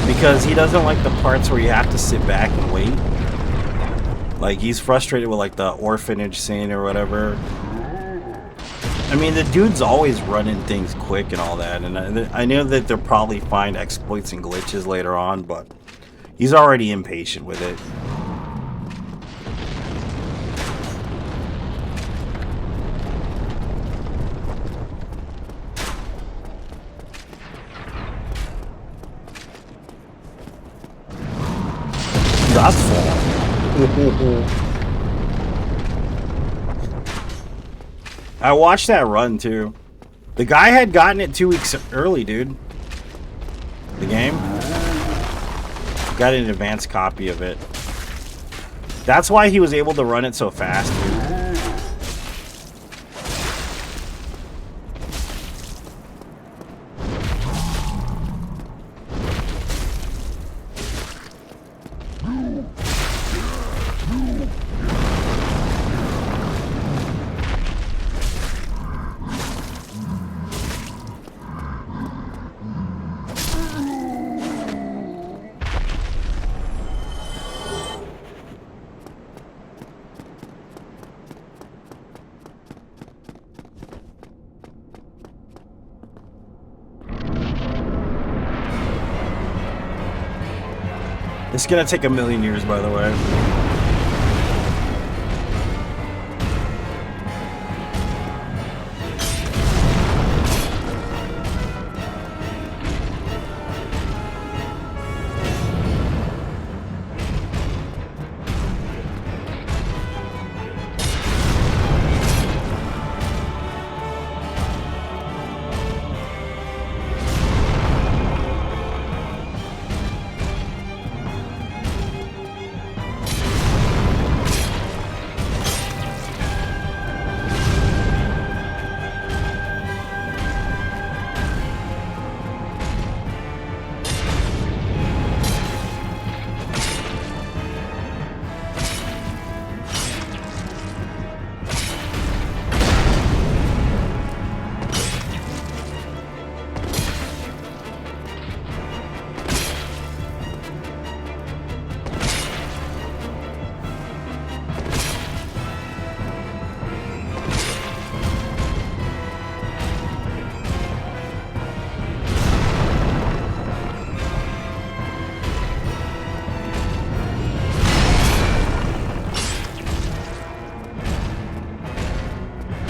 Because he doesn't like the parts where you have to sit back and wait. Like, he's frustrated with, like, the orphanage scene or whatever. I mean, the dude's always running things quick and all that, and I know that they'll probably find exploits and glitches later on, but he's already impatient with it. That's full. I watched that run too. The guy had gotten it 2 weeks early, dude. The game got an advanced copy of it. That's why he was able to run it so fast, dude. It's gonna take a million years, by the way.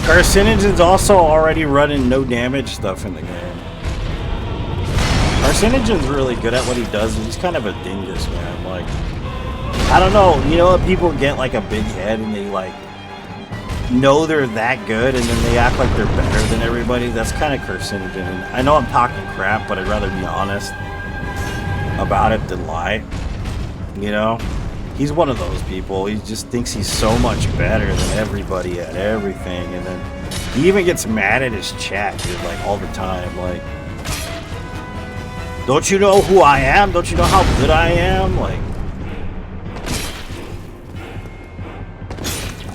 Carcinogen's also already running no damage stuff in the game. Carcinogen's really good at what he does, and he's kind of a dingus, man. Like, I don't know, you know what, people get like a big head and they like know they're that good and then they act like they're better than everybody. That's kind of Carcinogen. And I know I'm talking crap, but I'd rather be honest about it than lie. You know? He's one of those people. He just thinks he's so much better than everybody at everything, and then he even gets mad at his chat, dude, like all the time. Like, don't you know who I am? Don't you know how good I am? Like,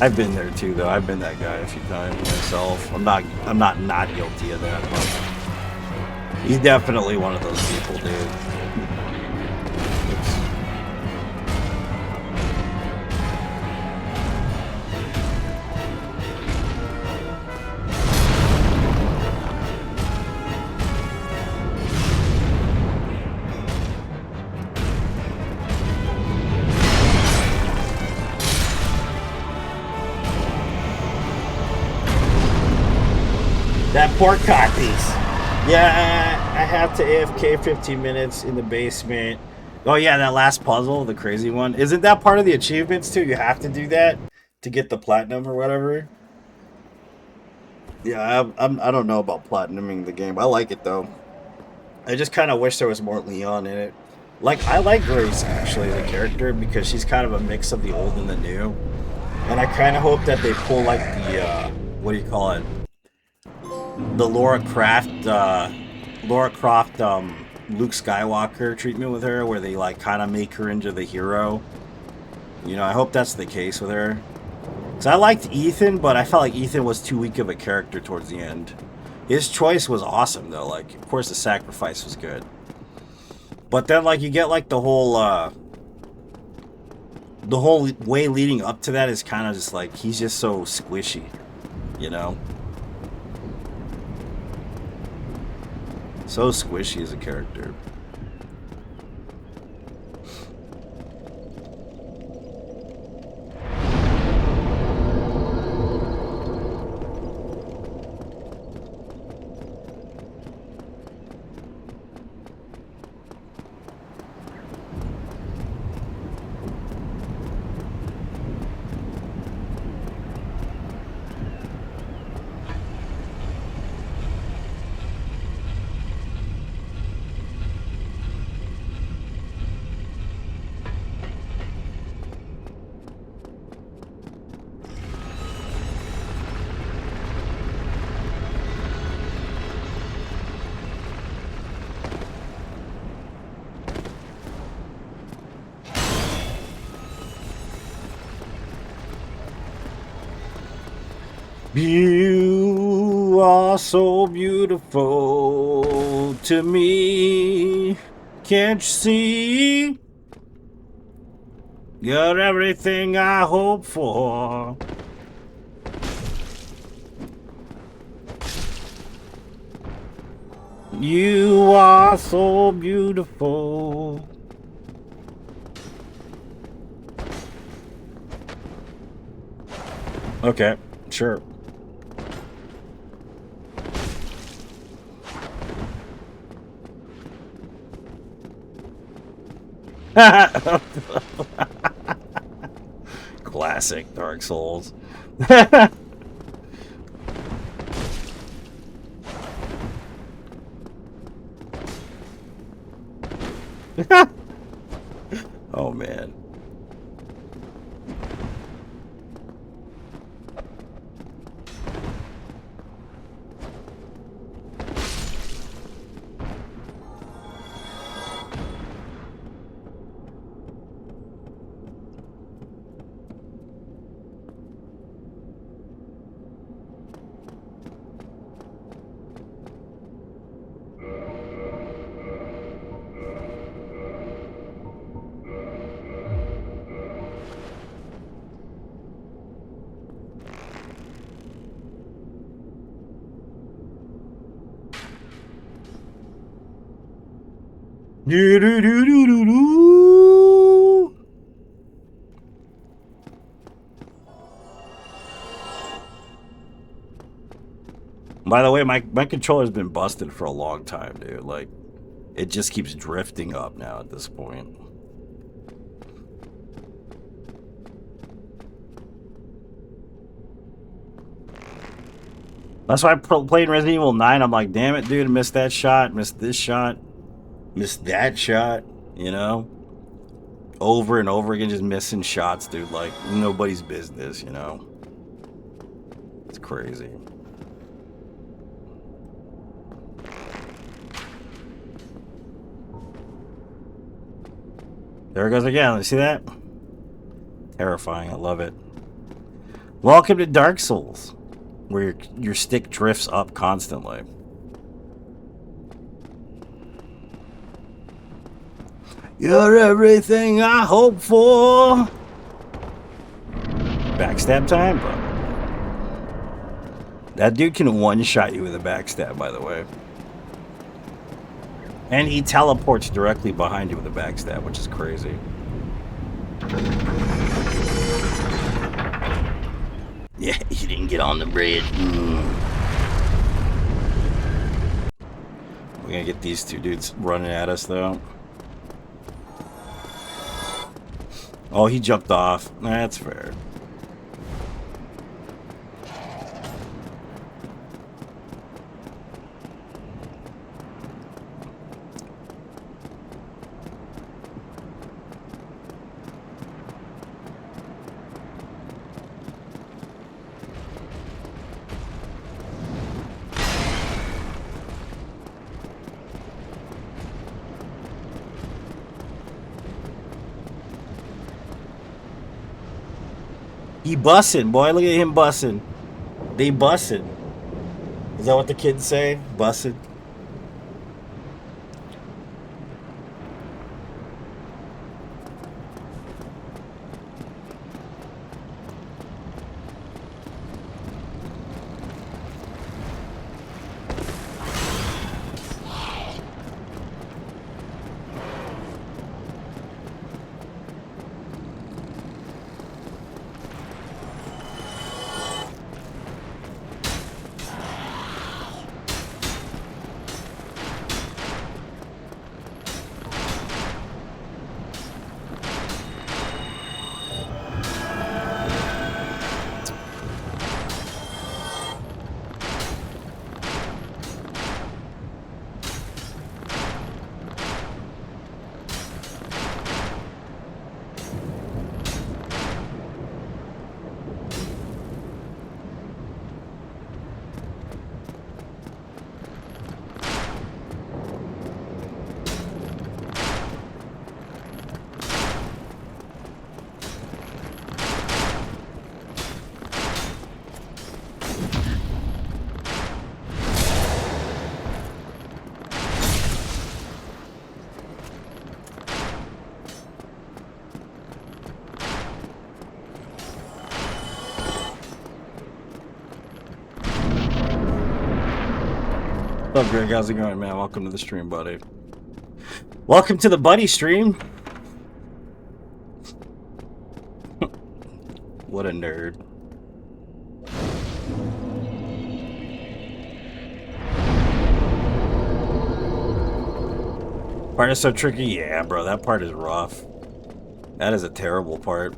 I've been there too, though. I've been that guy a few times myself. I'm not guilty of that, but he's definitely one of those people, dude. That pork cock piece. Yeah, I have to AFK 15 minutes in the basement. Oh yeah, that last puzzle, the crazy one. Isn't that part of the achievements too? You have to do that to get the platinum or whatever. Yeah, I don't know about platinuming the game. I like it though. I just kind of wish there was more Leon in it. Like, I like Grace actually, the character, because she's kind of a mix of the old and the new. And I kind of hope that they pull like the what do you call it? The Lara Croft, Luke Skywalker treatment with her, where they like kind of make her into the hero. You know, I hope that's the case with her. Cause I liked Ethan, but I felt like Ethan was too weak of a character towards the end. His choice was awesome though. Like, of course, the sacrifice was good. But then, like, you get like the whole way leading up to that is kind of just like he's just so squishy, you know. So squishy as a character. You are so beautiful to me. Can't you see? You're everything I hope for. You are so beautiful. Okay, sure. Classic Dark Souls. Oh man. Do do do do do do. By the way, my controller's been busted for a long time, dude. Like, it just keeps drifting up now at this point. That's why playing Resident Evil 9, I'm like, damn it, dude, missed that shot, missed this shot, missed that shot, you know? Over and over again, just missing shots, dude, like nobody's business, you know? It's crazy. There it goes again. You see that? Terrifying. I love it. Welcome to Dark Souls, where your stick drifts up constantly. You're everything I hope for. Backstab time, bro. That dude can one-shot you with a backstab, by the way. And he teleports directly behind you with a backstab, which is crazy. Yeah, you didn't get on the bridge. We're gonna get these two dudes running at us, though. Oh, he jumped off. That's fair. He bussin', boy. Look at him bussin'. They bussin'. Is that what the kids say? Bussin'? What's up, Greg? How's it going, man? Welcome to the stream, buddy. Welcome to the buddy stream. What a nerd. Part is so tricky. Yeah, bro, that part is rough. That is a terrible part.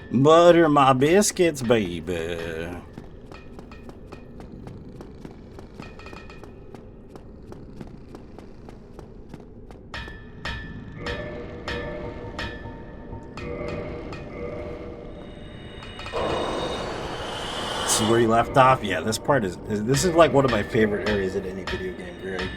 Butter my biscuits, baby. This is where you left off. Yeah, this part is this is like one of my favorite areas in any video game, Greg.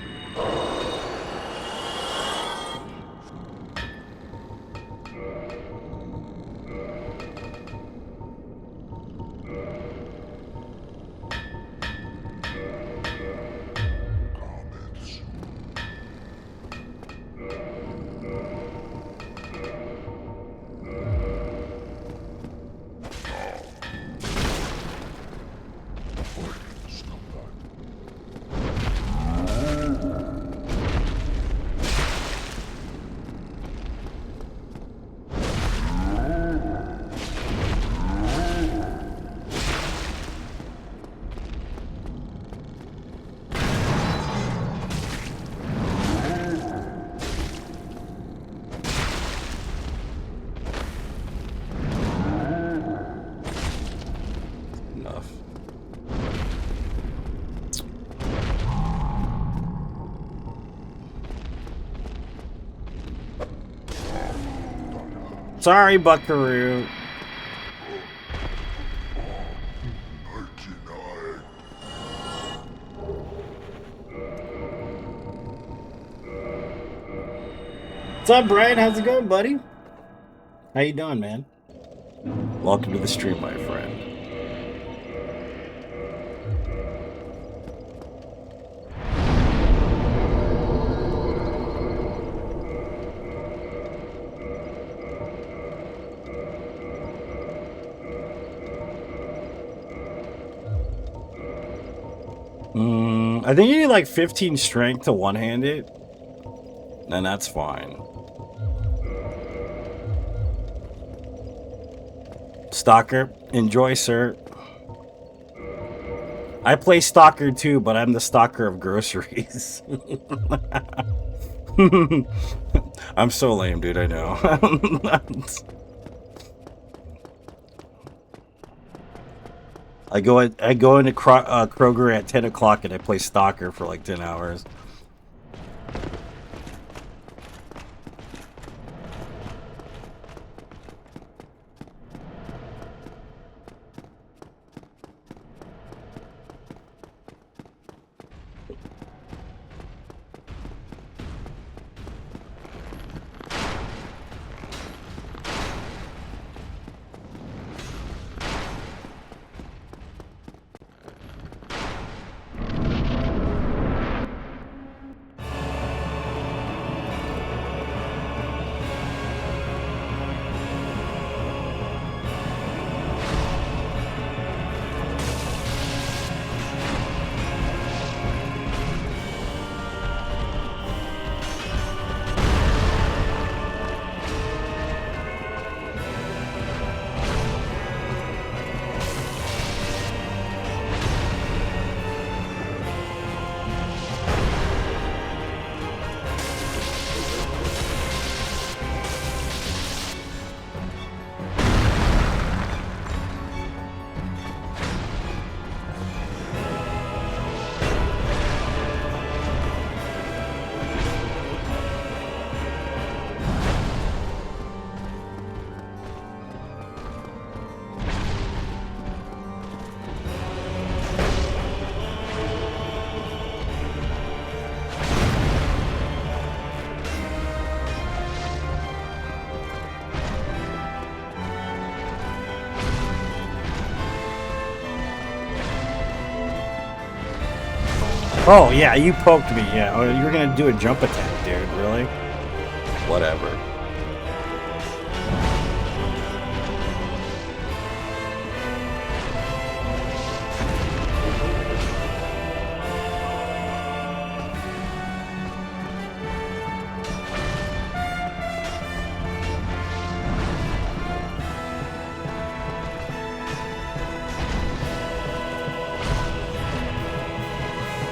Sorry, Buckaroo. What's up, Brian? How's it going, buddy? How you doing, man? Welcome to the stream, my friend. I think you need like 15 strength to one-hand it, and that's fine. Stalker, enjoy, sir. I play Stalker too, but I'm the stalker of groceries. I'm so lame, dude, I know. I go into Kroger at 10 o'clock and I play Stalker for like 10 hours. Oh, yeah, you poked me, yeah. Oh, you were gonna do a jump attack, dude, really? Whatever.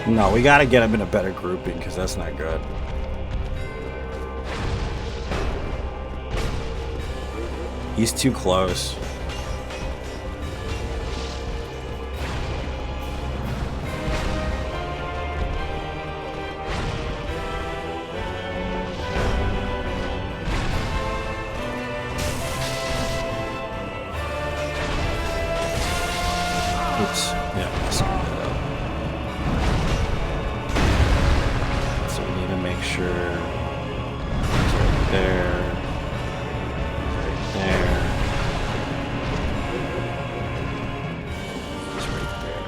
No, we gotta get him in a better grouping, because that's not good. He's too close. Oops. Yeah, I screwed that up. So we need to make sure it's right there. Right there. It's right there.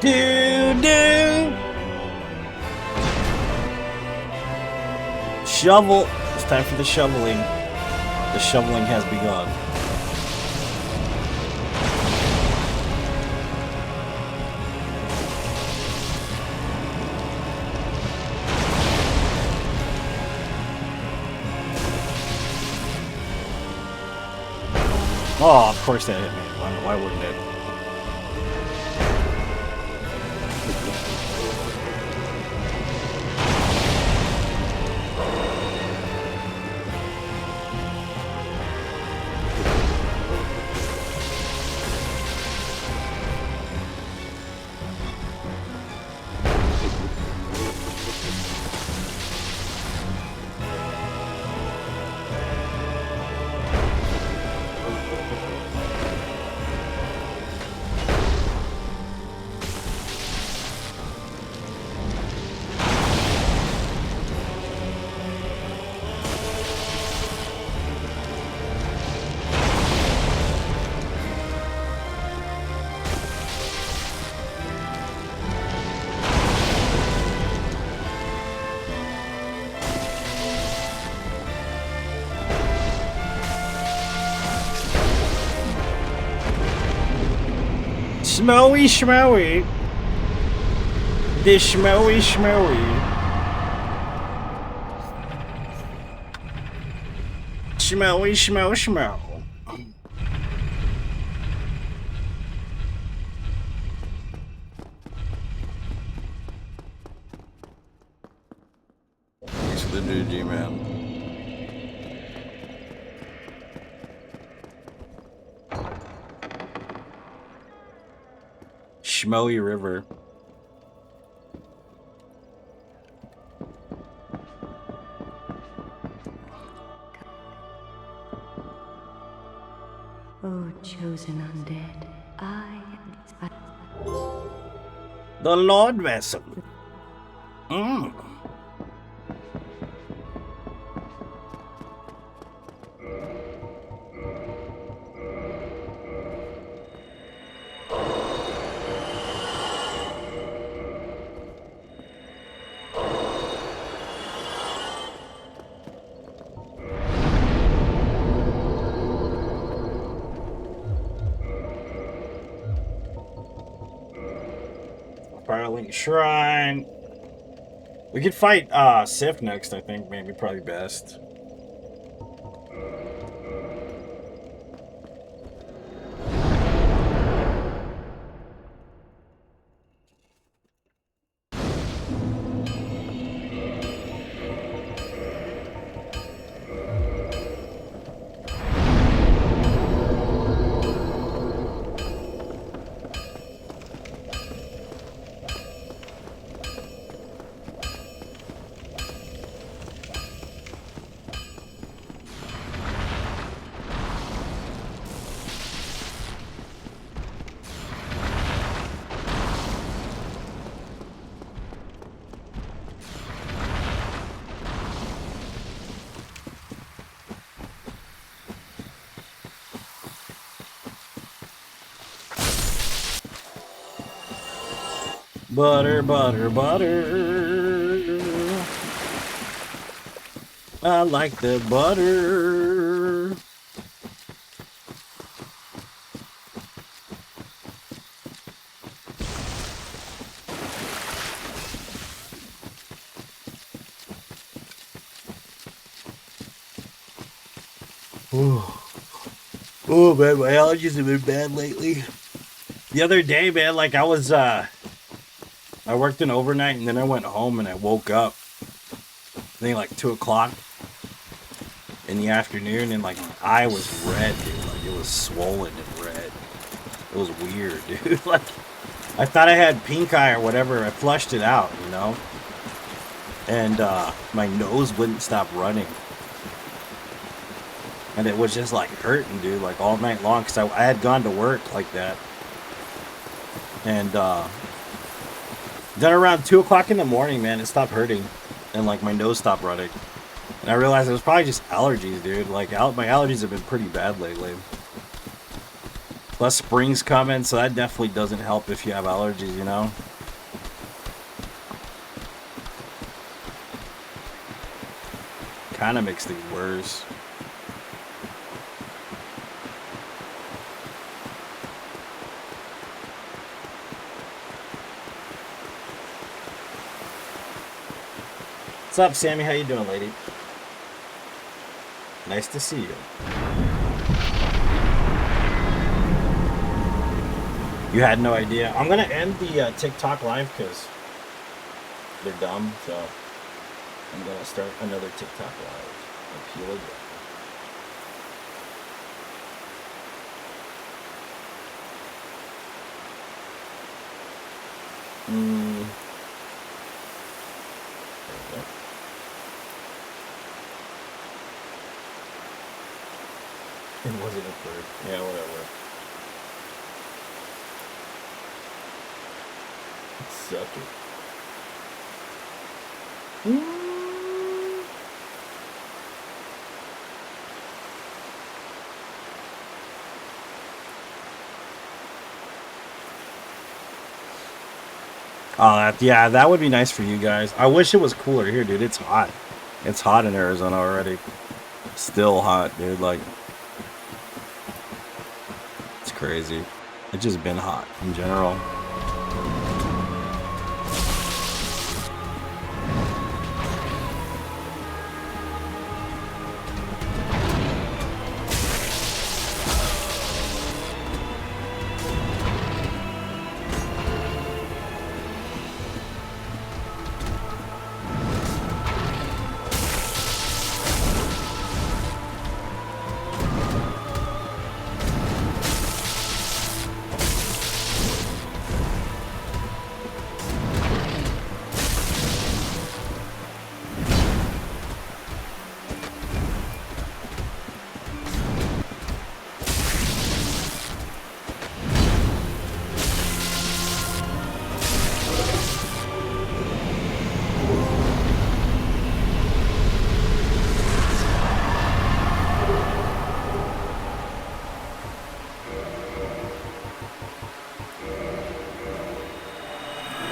Do. Shovel. It's time for the shoveling. The shoveling has begun. Oh, of course that hit me. Why wouldn't it? Smowy schmowy. The schmowy schmowy. Schmowy schmo schmo. Thanks for the GG, man. Schmoey River. Oh, chosen undead, I The Lord Vessel. Firelink Shrine. We could fight Sif next, I think, maybe probably best. Butter, butter, butter. I like the butter. Oh man, my allergies have been bad lately. The other day, man, like I worked an overnight and then I went home and I woke up, I think like 2 o'clock in the afternoon, and like my eye was red, dude. Like it was swollen and red. It was weird, dude. Like I thought I had pink eye or whatever. I flushed it out, you know? And my nose wouldn't stop running. And it was just like hurting, dude, like all night long, because I had gone to work like that. And then around 2 o'clock in the morning, man, it stopped hurting. And like my nose stopped running. And I realized it was probably just allergies, dude. Like my allergies have been pretty bad lately. Plus spring's coming, so that definitely doesn't help if you have allergies, you know? Kind of makes things worse. What's up, Sammy? How you doing, lady? Nice to see you. You had no idea. I'm gonna end the TikTok live because they're dumb, so I'm gonna start another TikTok live. Appeal again. There we go. It wasn't a bird. Yeah, whatever. Suck it. Oh, yeah, that would be nice for you guys. I wish it was cooler here, dude. It's hot. It's hot in Arizona already. Still hot, dude. Like, it's crazy. It's just been hot in general.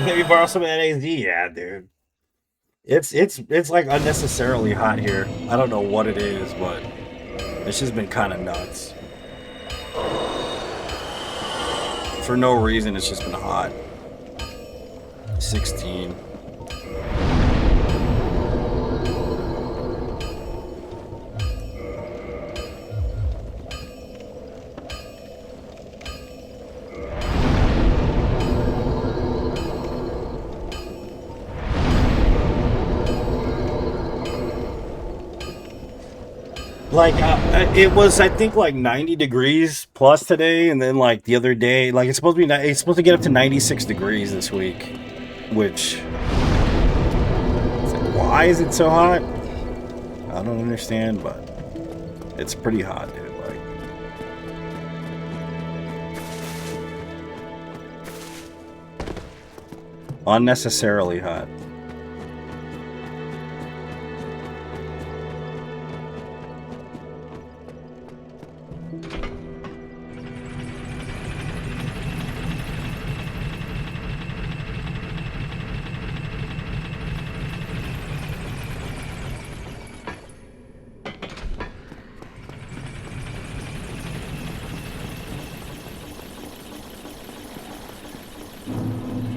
Maybe borrow some NAZ, yeah, dude. It's like unnecessarily hot here. I don't know what it is, but it's just been kind of nuts. For no reason, it's just been hot. 16. Like, it was, I think, like 90 degrees plus today, and then like the other day, like it's supposed to be, it's supposed to get up to 96 degrees this week, which, it's like, why is it so hot? I don't understand, but it's pretty hot, dude. Like, unnecessarily hot.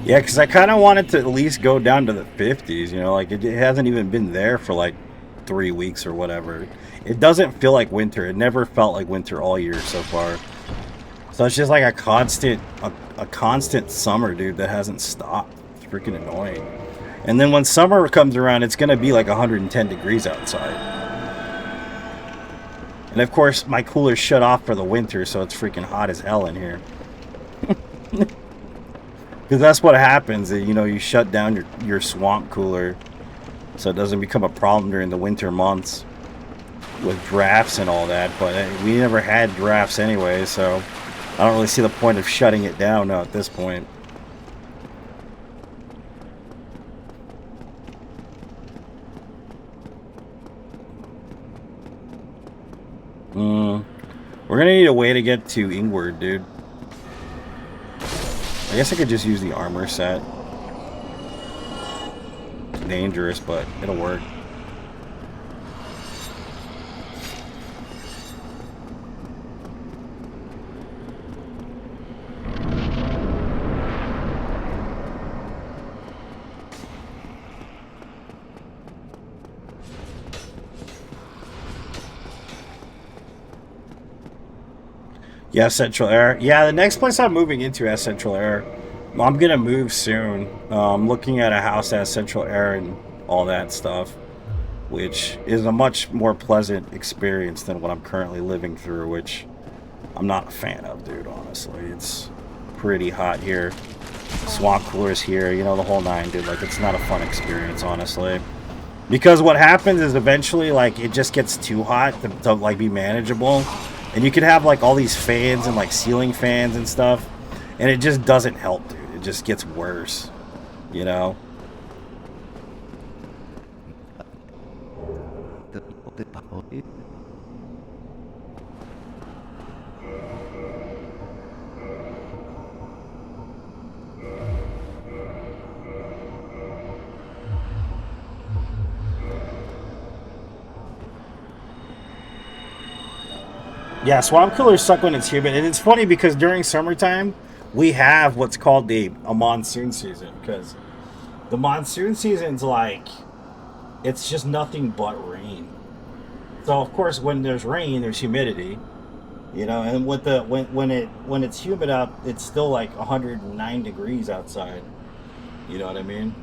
Yeah, because I kind of wanted to at least go down to the 50s, you know, like it hasn't even been there for like 3 weeks or whatever. It doesn't feel like winter. It never felt like winter all year so far. So it's just like a constant summer, dude, that hasn't stopped. It's freaking annoying. And then when summer comes around, it's going to be like 110 degrees outside. And of course, my cooler's shut off for the winter, so it's freaking hot as hell in here. Because that's what happens, you know, you shut down your swamp cooler so it doesn't become a problem during the winter months with drafts and all that. But we never had drafts anyway, so I don't really see the point of shutting it down now at this point. We're going to need a way to get to Ingward, dude. I guess I could just use the armor set. Dangerous, but it'll work. Yeah, Central Air. Yeah, the next place I'm moving into has Central Air. I'm gonna move soon. I'm looking at a house that has Central Air and all that stuff, which is a much more pleasant experience than what I'm currently living through, which I'm not a fan of, dude, honestly. It's pretty hot here. Swamp coolers here, you know, the whole nine, dude. Like, it's not a fun experience, honestly. Because what happens is eventually, like, it just gets too hot to like, be manageable. And you could have, like, all these fans and, like, ceiling fans and stuff. And it just doesn't help, dude. It just gets worse, you know? Yeah, swamp killers suck when it's humid, and it's funny because during summertime we have what's called a monsoon season, because the monsoon season's like, it's just nothing but rain. So of course when there's rain there's humidity, you know, and with the when it's humid up, it's still like 109 degrees outside. You know what I mean?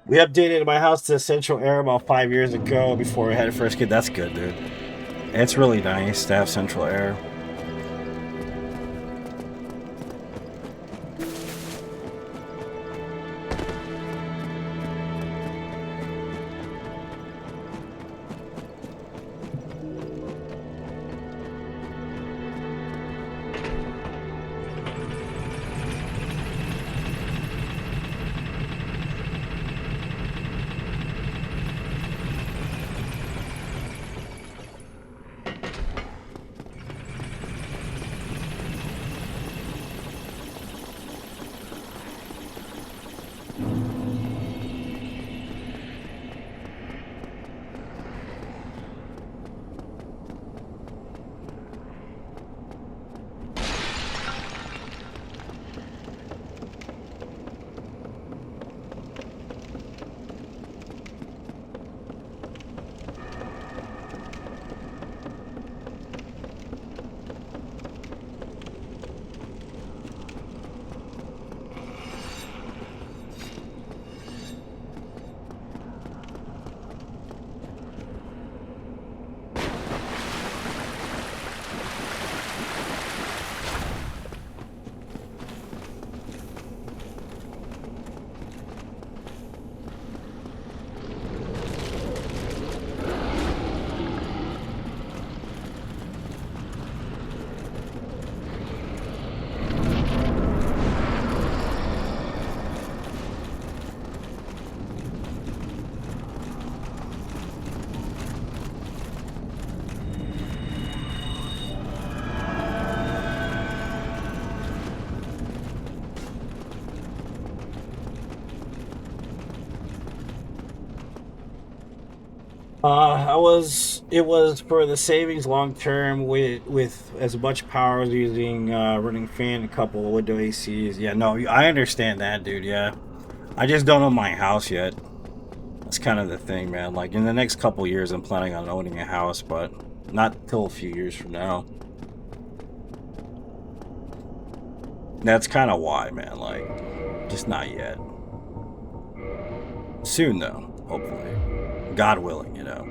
We updated my house to central air about 5 years ago before we had a first kid. That's good, dude. It's really nice to have central air. It was for the savings long term with as much power as using running fan, a couple of window ACs. Yeah, no, I understand that, dude. Yeah, I just don't own my house yet. That's kind of the thing, man. Like, in the next couple years, I'm planning on owning a house, but not till a few years from now. That's kind of why, man. Like, just not yet. Soon, though, hopefully. God willing, you know.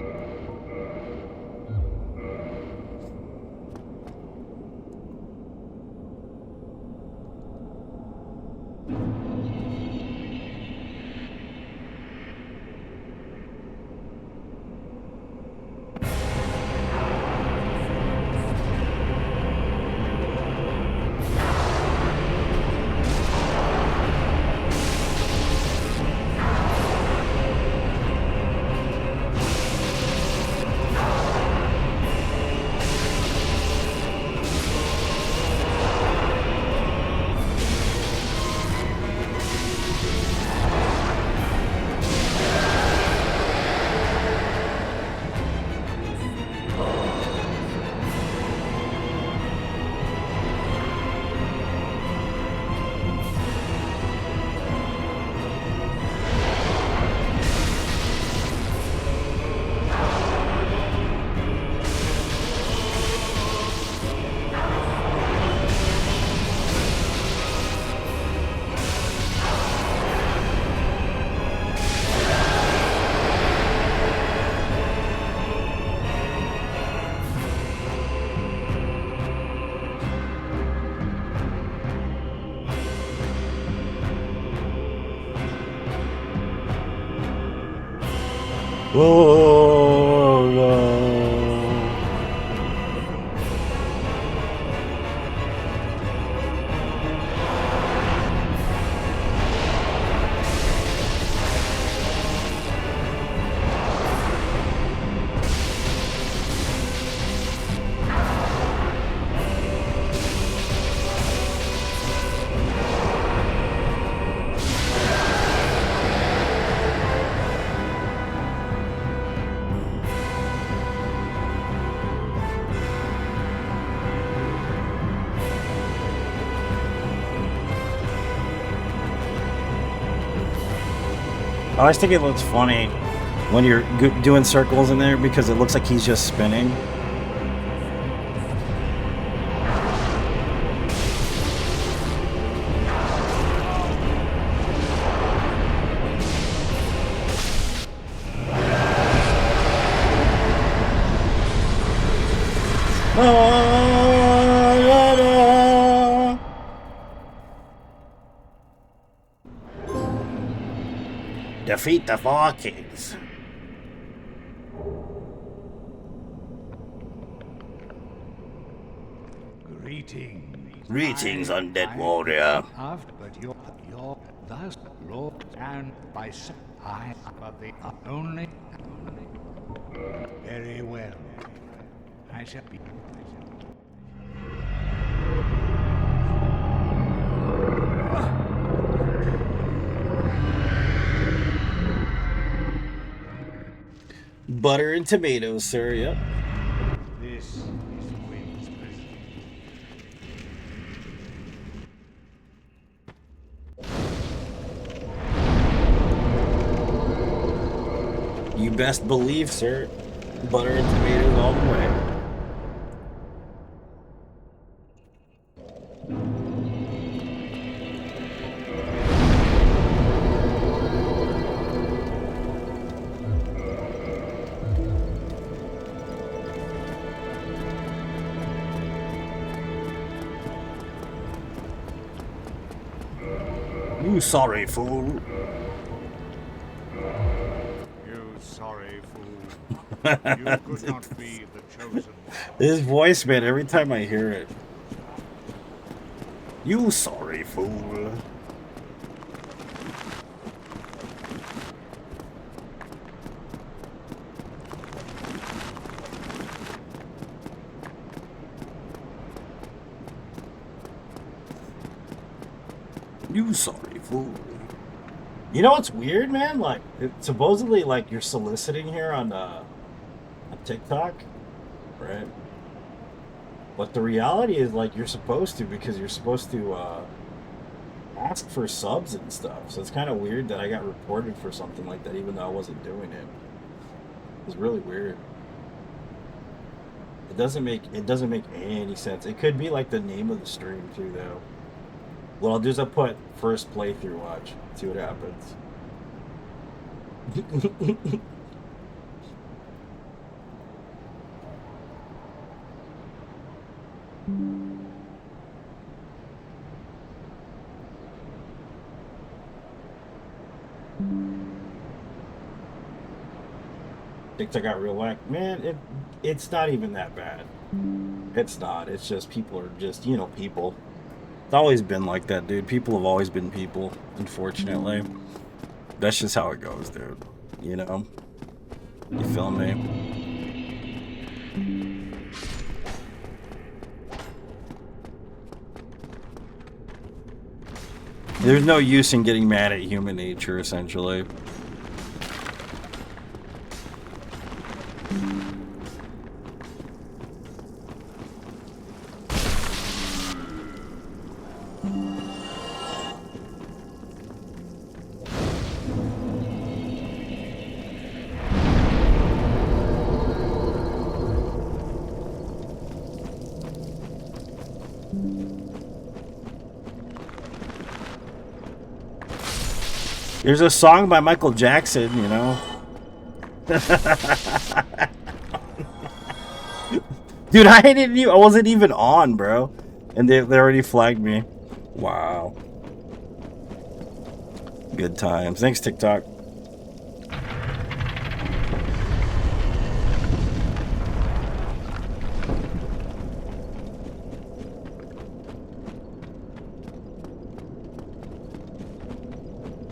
Whoa, whoa. I always think it looks funny when you're doing circles in there because it looks like he's just spinning. Defeat the Vikings. Greetings, undead warrior. But you're thus Lord and by I but the only very well. I shall be. Butter and tomatoes, sir. Yep. This is Wayne's present. You best believe, sir. Butter and tomatoes all the way. You sorry fool. You sorry fool. You could not be the chosen one. His voice, man, every time I hear it. You sorry fool. You sorry fool. You know what's weird, man? Like, supposedly, like, you're soliciting here on TikTok, right? But the reality is, like, you're supposed to, because you're supposed to ask for subs and stuff. So it's kind of weird that I got reported for something like that, even though I wasn't doing it. It's really weird. It doesn't make any sense. It could be like the name of the stream too, though. What I'll do is I'll put first playthrough watch, see what happens. TikTok got real whack. Man, it's not even that bad. It's not. It's just people are just, you know, people. It's always been like that, dude. People have always been people, unfortunately. That's just how it goes, dude. You know? You feel me? There's no use in getting mad at human nature, essentially. There's a song by Michael Jackson, you know. Dude, I wasn't even on, bro. And they already flagged me. Wow. Good times. Thanks, TikTok.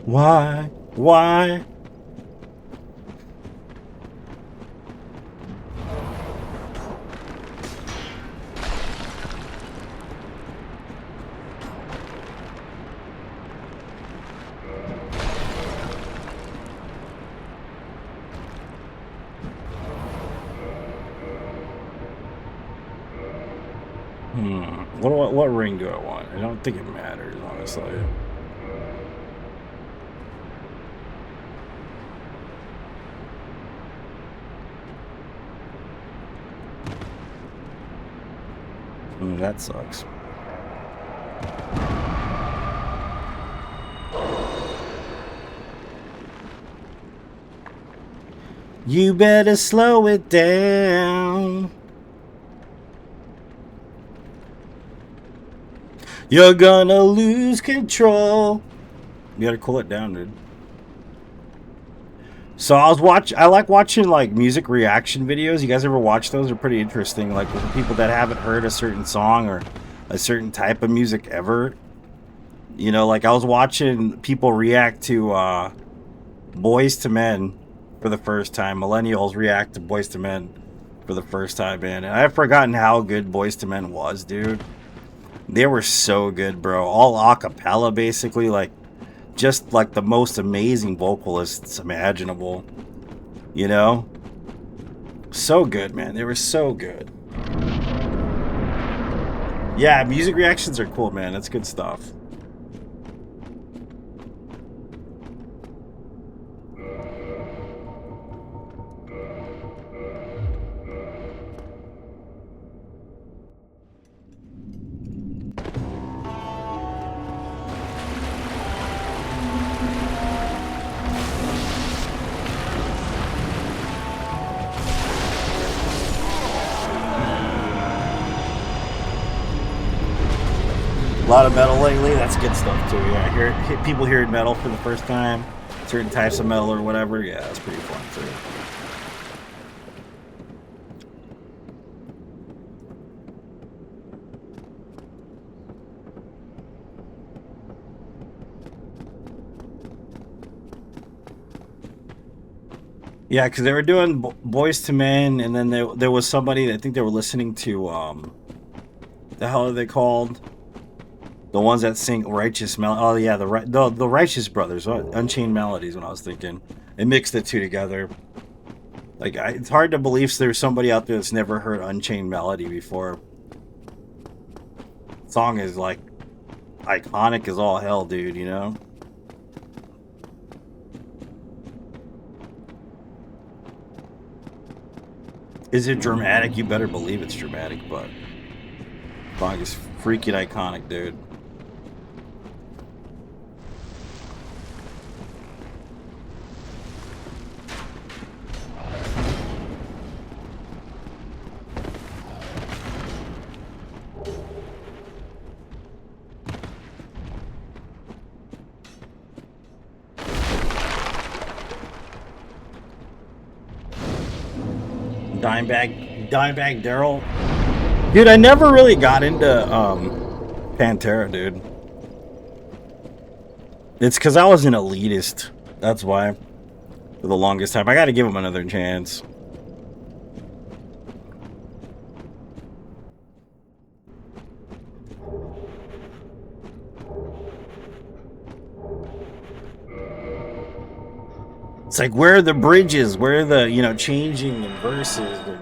Why? Why? What ring do I want? I don't think it matters, honestly. That sucks. You better slow it down. You're gonna lose control. You gotta cool it down, dude. So I like watching like music reaction videos. You guys ever watch those? They're pretty interesting. Like with people that haven't heard a certain song or a certain type of music ever. You know, like I was watching people react to Boys to Men for the first time. Millennials react to Boys to Men for the first time, man. And I've forgotten how good Boys to Men was, dude. They were so good, bro. All a cappella, basically, like just like the most amazing vocalists imaginable, you know? So good, man. They were so good. Yeah, music reactions are cool, man. That's good stuff. A lot of metal lately. That's good stuff too. Yeah, people hearing metal for the first time, certain types of metal or whatever. Yeah, that's pretty fun too. Yeah, because they were doing Boys to Men, and then there was somebody, I think they were listening to the hell are they called? The ones that sing Righteous Melody. Oh yeah, the Righteous Brothers, Unchained Melodies. When I was thinking, they mixed the two together. Like it's hard to believe there's somebody out there that's never heard Unchained Melody before. The song is like iconic as all hell, dude, you know? Is it dramatic? You better believe it's dramatic, but song is freaking iconic, dude. Dimebag Daryl. Dude, I never really got into Pantera, dude. It's because I was an elitist. That's why. For the longest time. I gotta give him another chance. It's like, where are the bridges? Where are the, you know, changing and verses? And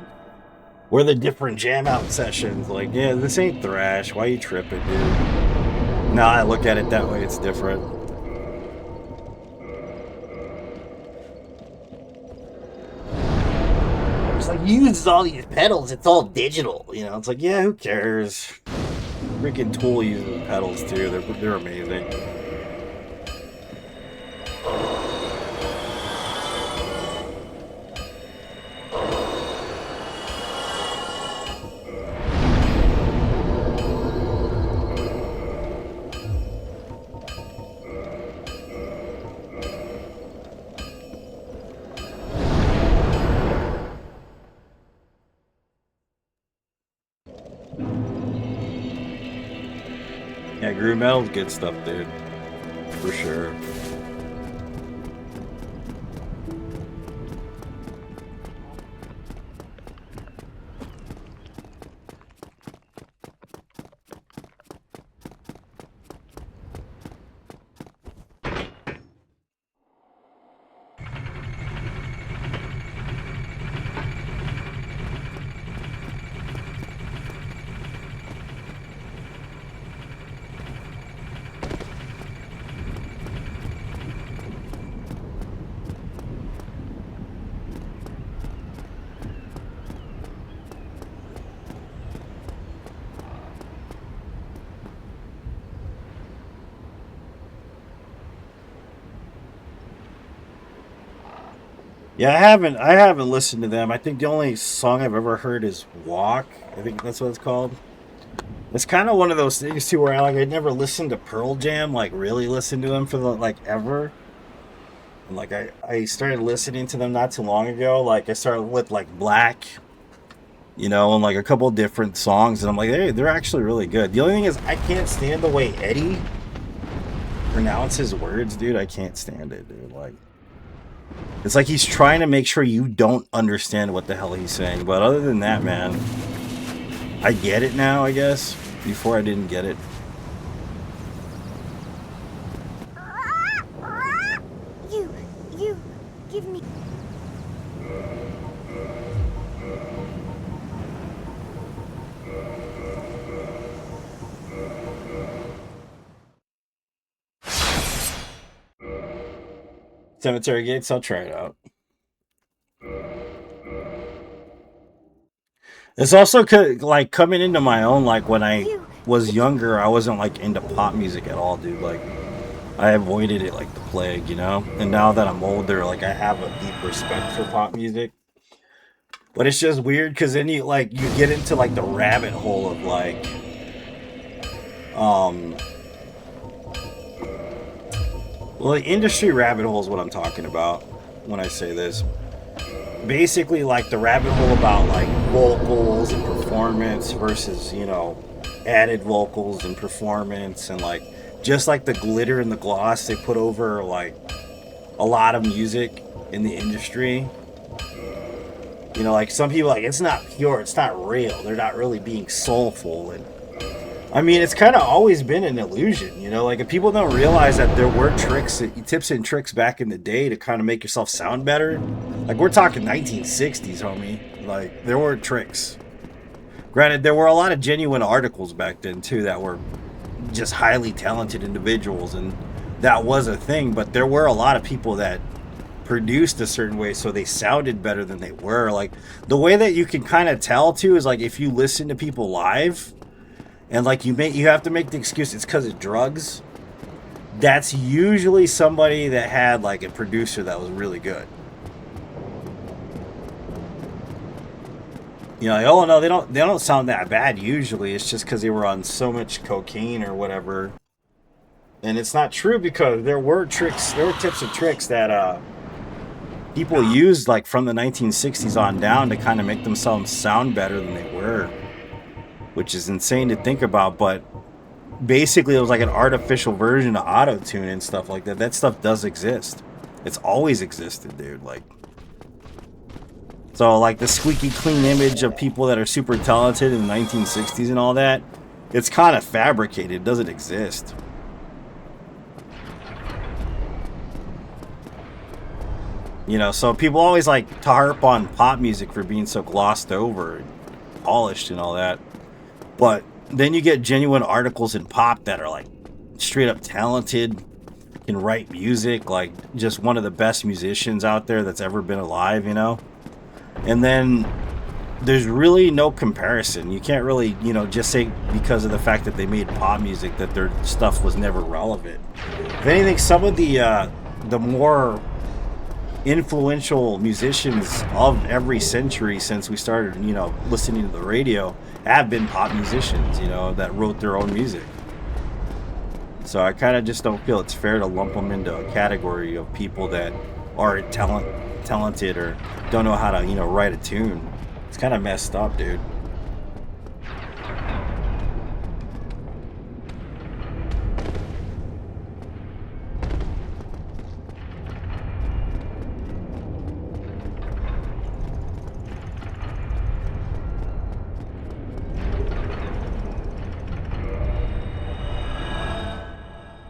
where are the different jam out sessions? Like, yeah, this ain't thrash. Why you tripping, dude? No, I look at it that way. It's different. It's like, he uses all these pedals. It's all digital. You know, it's like, yeah, who cares? Freaking Tool uses pedals, too. They're amazing. Yeah, groove metal's good stuff, dude. For sure. Yeah, I haven't listened to them. I think the only song I've ever heard is Walk. I think that's what it's called. It's kind of one of those things too where I never listened to Pearl Jam, like really listened to them for ever. And I started listening to them not too long ago. Like I started with like Black, you know, and like a couple different songs, and I'm like, hey, they're actually really good. The only thing is I can't stand the way Eddie pronounces words, dude. I can't stand it, dude. Like, it's like he's trying to make sure you don't understand what the hell he's saying. But other than that, man, I get it now, I guess. Before I didn't get it. You give me... Cemetery Gates, I'll try it out. It's also like coming into my own. Like when I was younger, I wasn't like into pop music at all, dude. Like I avoided it like the plague, you know. And now that I'm older, like I have a deep respect for pop music. But it's just weird because then you get into like the rabbit hole of like, well, the industry rabbit hole is what I'm talking about when I say this. Basically, like the rabbit hole about like vocals and performance versus, you know, added vocals and performance, and like just like the glitter and the gloss they put over like a lot of music in the industry. You know, like some people like it's not pure, it's not real. They're not really being soulful. And I mean, it's kind of always been an illusion, you know? Like, if people don't realize that there were tips and tricks back in the day to kind of make yourself sound better. Like, we're talking 1960s, homie. Like, there were tricks. Granted, there were a lot of genuine articles back then, too, that were just highly talented individuals, and that was a thing. But there were a lot of people that produced a certain way, so they sounded better than they were. Like the way that you can kind of tell too is like if you listen to people live, and like you have to make the excuse it's because of drugs. That's usually somebody that had like a producer that was really good. You know, like, oh no, they don't sound that bad usually. It's just because they were on so much cocaine or whatever. And it's not true, because there were tips and tricks that people used like from the 1960s on down to kind of make themselves sound better than they were, which is insane to think about. But basically it was like an artificial version of auto-tune and stuff like that. That stuff does exist. It's always existed, dude. Like, so like the squeaky clean image of people that are super talented in the 1960s and all that, it's kind of fabricated. It doesn't exist. You know, so people always like to harp on pop music for being so glossed over and polished and all that. But then you get genuine articles in pop that are like straight up talented, can write music, like just one of the best musicians out there that's ever been alive, you know? And then there's really no comparison. You can't really, you know, just say because of the fact that they made pop music that their stuff was never relevant. If anything, some of the more influential musicians of every century since we started, you know, listening to the radio have been pop musicians, you know, that wrote their own music. So I kind of just don't feel it's fair to lump them into a category of people that aren't talented or don't know how to, you know, write a tune. It's kind of messed up, dude.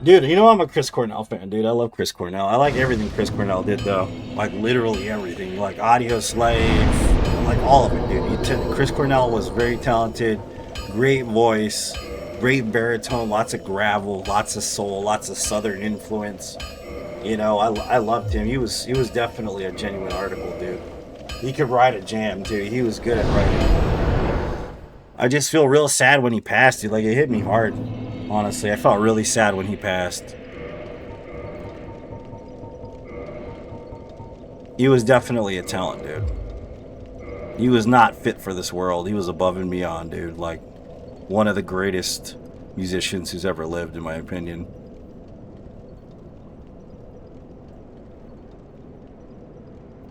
Dude, you know I'm a Chris Cornell fan, dude. I love Chris Cornell. I like everything Chris Cornell did, though. Like, literally everything. Like, Audio Slave. Like, all of it, dude. Chris Cornell was very talented. Great voice. Great baritone. Lots of gravel. Lots of soul. Lots of southern influence. You know, I loved him. He was definitely a genuine article, dude. He could write a jam, too. He was good at writing. I just feel real sad when he passed, dude. Like, it hit me hard. Honestly, I felt really sad when he passed. He was definitely a talent, dude. He was not fit for this world. He was above and beyond, dude. Like, one of the greatest musicians who's ever lived, in my opinion.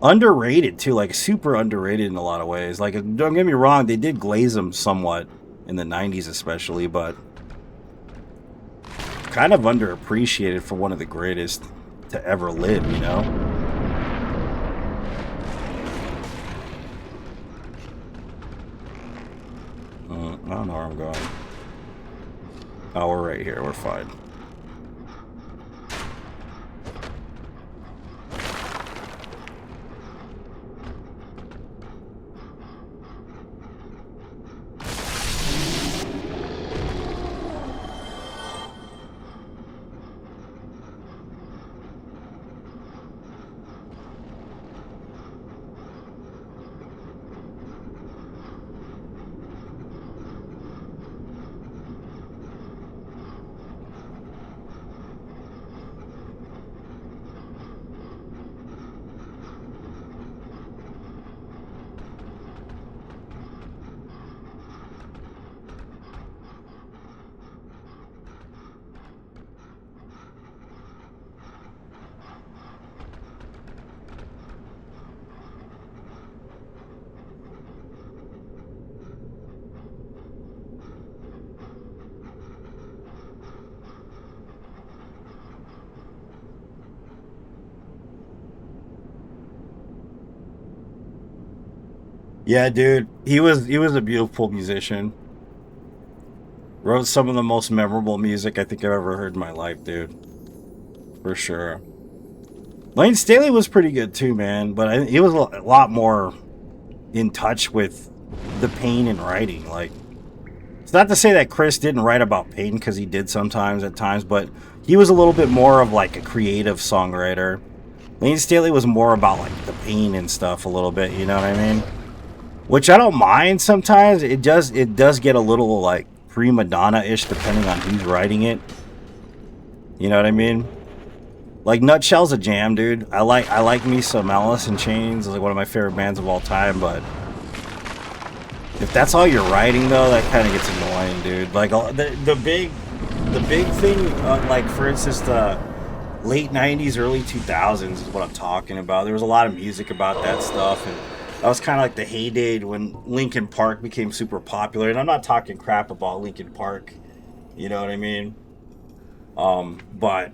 Underrated, too. Like, super underrated in a lot of ways. Like, don't get me wrong, they did glaze him somewhat in the 90s especially, but kind of underappreciated for one of the greatest to ever live, you know? I don't know where I'm going. Oh, we're right here. We're fine. Yeah, dude, he was a beautiful musician. Wrote some of the most memorable music I think I've ever heard in my life, dude. For sure. Lane Staley was pretty good too, man, but he was a lot more in touch with the pain in writing. Like, It's not to say that Chris didn't write about pain, because he did sometimes at times, but he was a little bit more of like a creative songwriter. Lane Staley was more about like the pain and stuff a little bit, you know what I mean? Which I don't mind sometimes. It does get a little like prima donna-ish depending on who's writing it. You know what I mean? Like Nutshell's a jam, dude. I like me some Alice in Chains. It's like one of my favorite bands of all time, but if that's all you're writing though, that kind of gets annoying, dude. Like the big thing, like for instance, the late 90s, early 2000s is what I'm talking about. There was a lot of music about that stuff, and that was kind of like the heyday when Linkin Park became super popular. And I'm not talking crap about Linkin Park, you know what I mean? But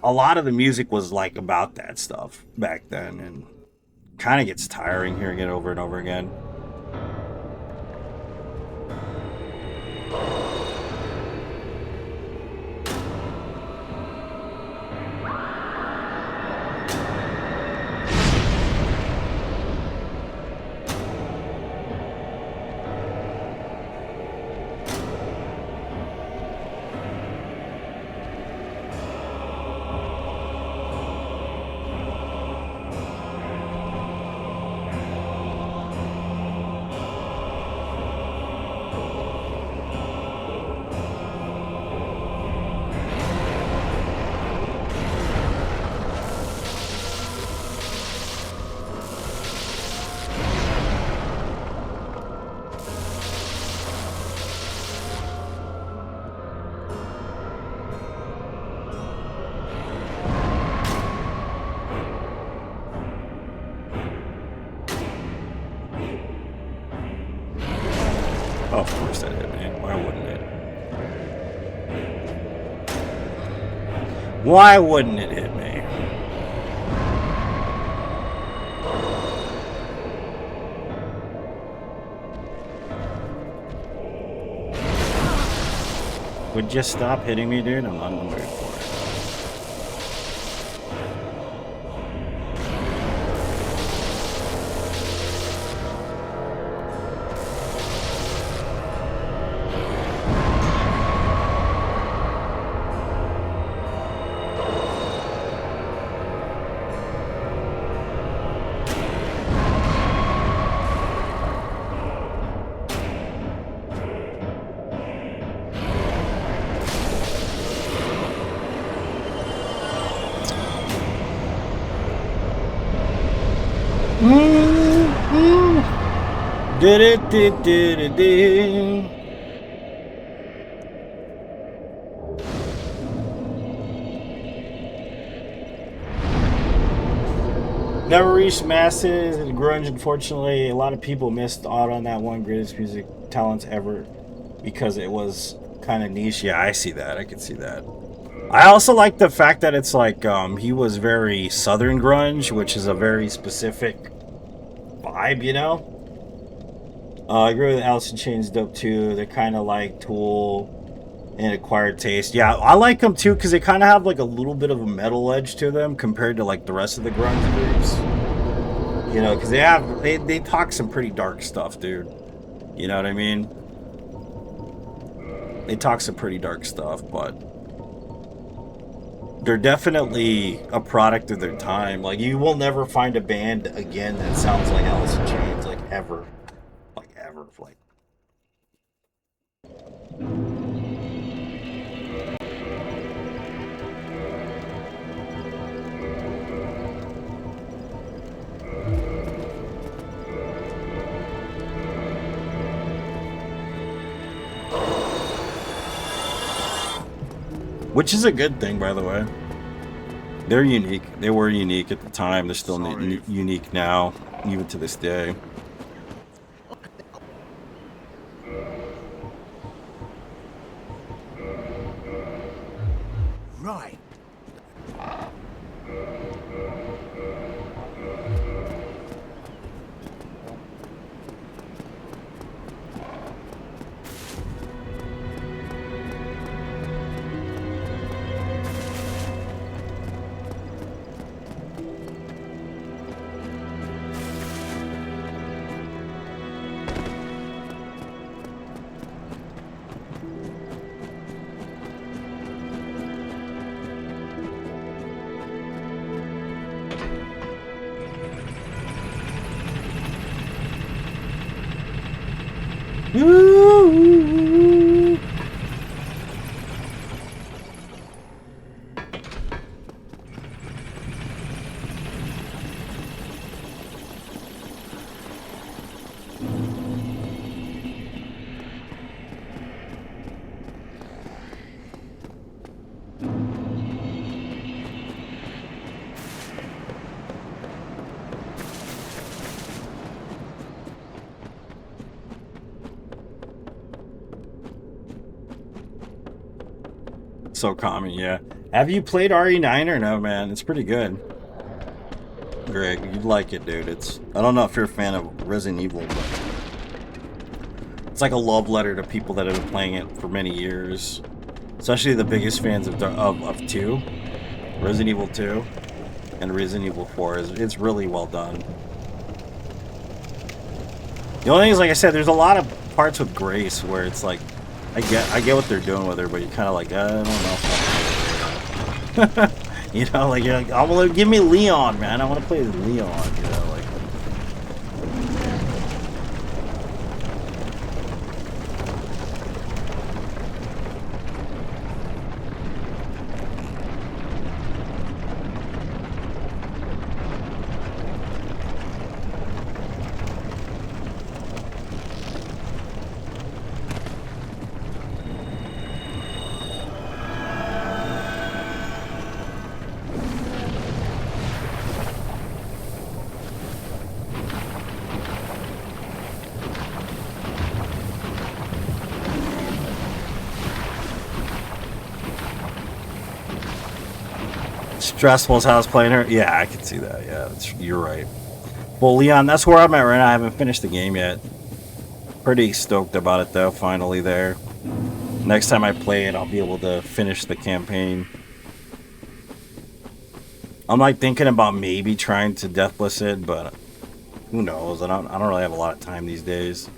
a lot of the music was like about that stuff back then, and kind of gets tiring hearing it over and over again. Oh, of course that hit me. Why wouldn't it? Why wouldn't it hit me? Would you stop hitting me, dude? I'm not in the mood for it. Did it. Never reached masses and grunge, unfortunately. A lot of people missed out on that one greatest music talents ever because it was kind of niche. Yeah, I see that. I can see that. I also like the fact that it's like he was very southern grunge, which is a very specific vibe, you know? I agree with Alice in Chains dope too. They're kind of like Tool and Acquired Taste. Yeah, I like them too because they kind of have like a little bit of a metal edge to them compared to like the rest of the grunge groups. You know, because they talk some pretty dark stuff, dude. You know what I mean? They talk some pretty dark stuff, but they're definitely a product of their time. Like, you will never find a band again that sounds like Alice in Chains, like ever. Like which is a good thing, by the way. They're unique. They were unique at the time. They're still unique now, even to this day. Right. So common, yeah. Have you played RE9 or no, man? It's pretty good. Greg, you'd like it, dude. I don't know if you're a fan of Resident Evil, but it's like a love letter to people that have been playing it for many years. Especially the biggest fans of 2, Resident Evil 2, and Resident Evil 4. It's really well done. The only thing is, like I said, there's a lot of parts with Grace where it's like, I get what they're doing with her, but you're kind of like, I don't know. You know, like, you're like, oh, well, give me Leon, man. I want to play as Leon, you know, like. Stressful as how I was playing her. Yeah, I can see that. Yeah, you're right. Well, Leon, that's where I'm at right now. I haven't finished the game yet. Pretty stoked about it, though. Finally there. Next time I play it, I'll be able to finish the campaign. I'm like thinking about maybe trying to deathless it, but who knows? I don't really have a lot of time these days.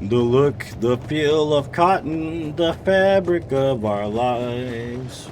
The look, the feel of cotton, the fabric of our lives.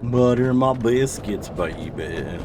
Butter my biscuits, baby.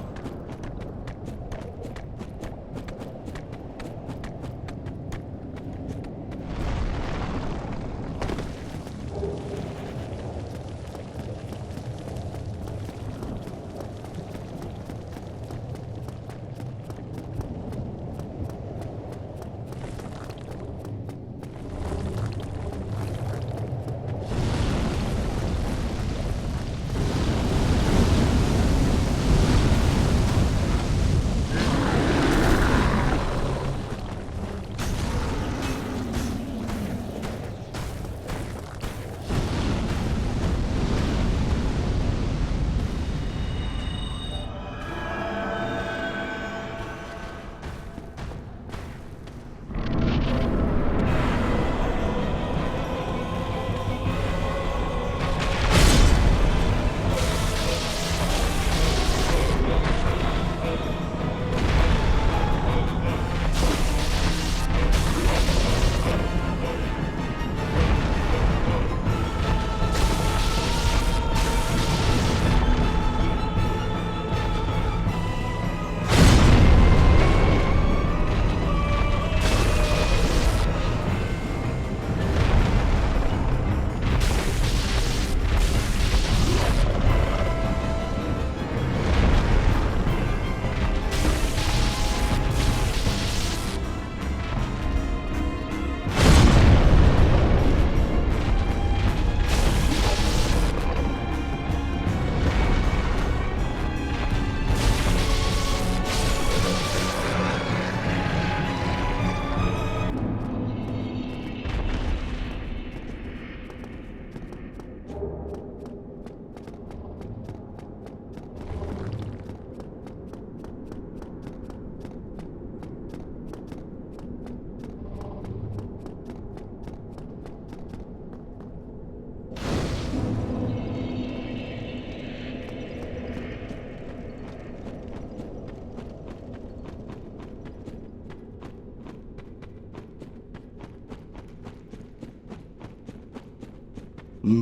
Thanks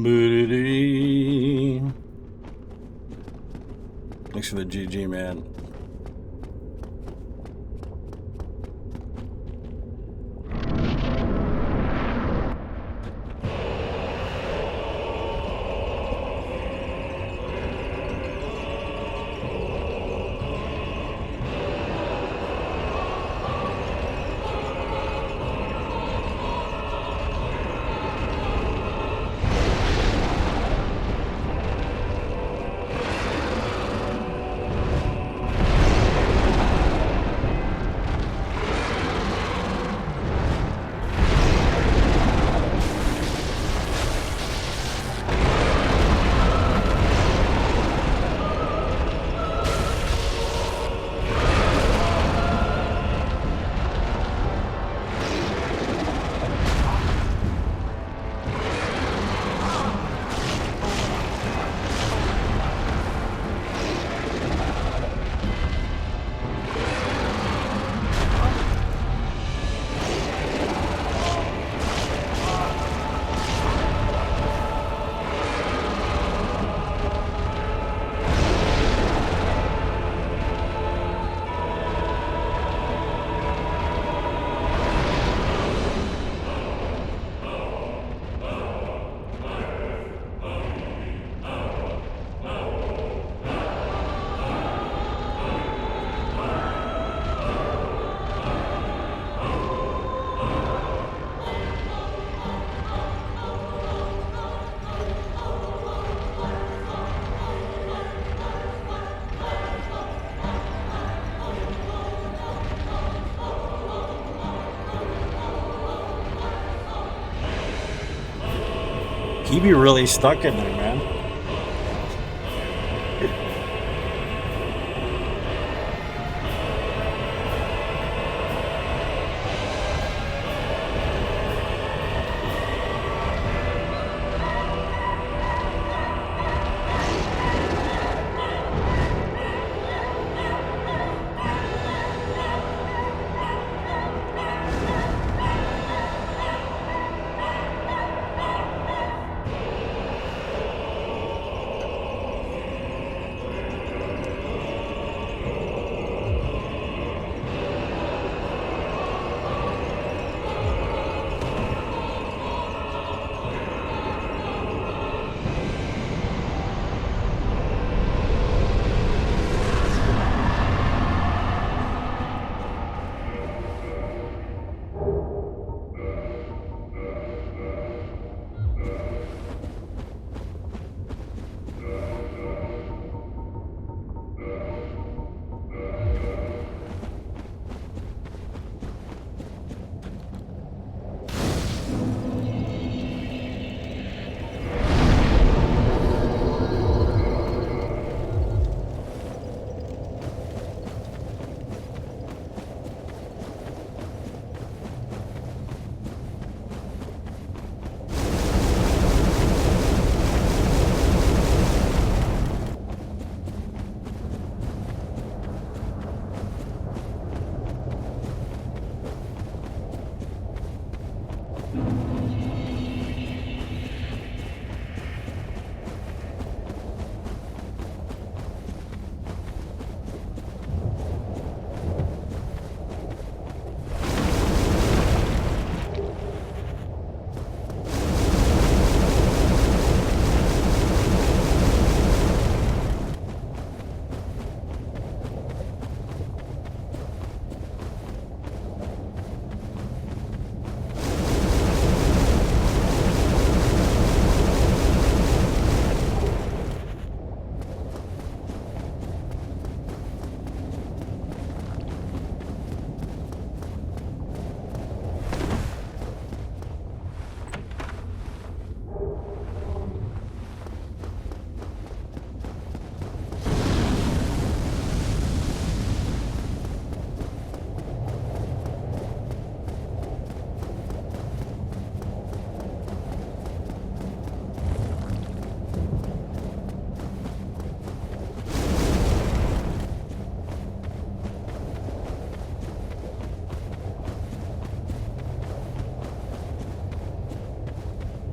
for the GG, man. He be really stuck in there, man.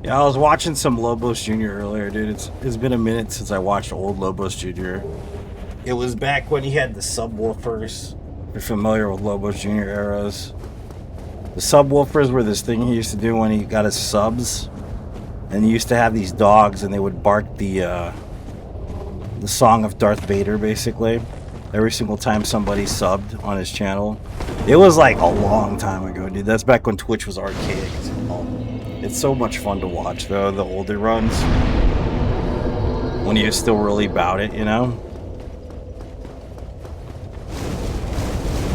Yeah, I was watching some Lobos Jr. earlier, dude. It's been a minute since I watched old Lobos Jr. It was back when he had the subwoofers. If you're familiar with Lobos Jr. eras. The subwoofers were this thing he used to do when he got his subs. And he used to have these dogs, and they would bark the song of Darth Vader, basically. Every single time somebody subbed on his channel. It was like a long time ago, dude. That's back when Twitch was archaic. It's so much fun to watch, though, the older runs. When he was still really about it, you know?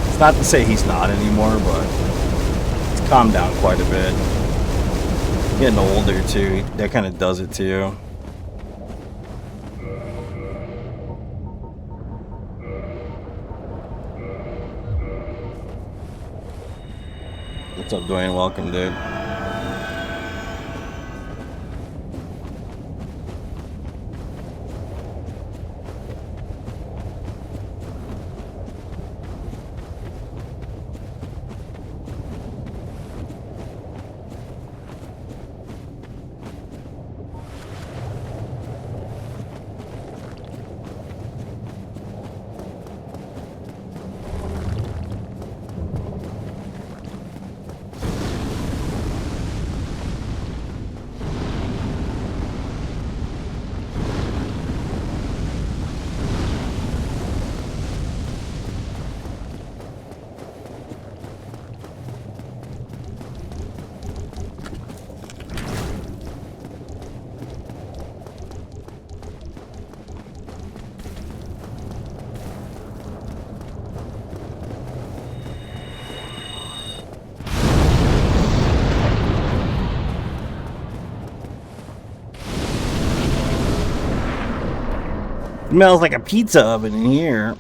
It's not to say he's not anymore, but it's calmed down quite a bit. Getting older, too. That kind of does it to you. What's up, Dwayne? Welcome, dude. Smells like a pizza oven in here.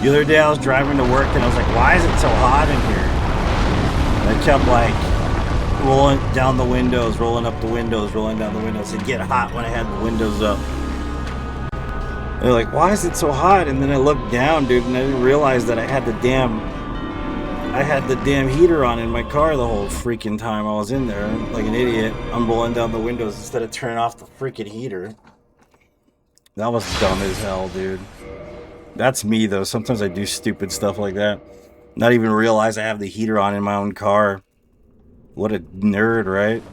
The other day I was driving to work and I was like, why is it so hot in here? And I kept like rolling down the windows, rolling up the windows, rolling down the windows. It'd get hot when I had the windows up. And they're like, why is it so hot? And then I looked down, dude, and I didn't realize that I had the damn heater on in my car the whole freaking time I was in there. Like an idiot. I'm rolling down the windows instead of turning off the freaking heater. That was dumb as hell, dude. That's me, though. Sometimes I do stupid stuff like that. Not even realize I have the heater on in my own car. What a nerd, right?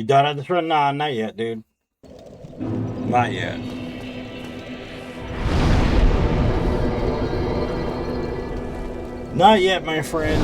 You done at this run? Nah, not yet, dude. Not yet. Not yet, my friend.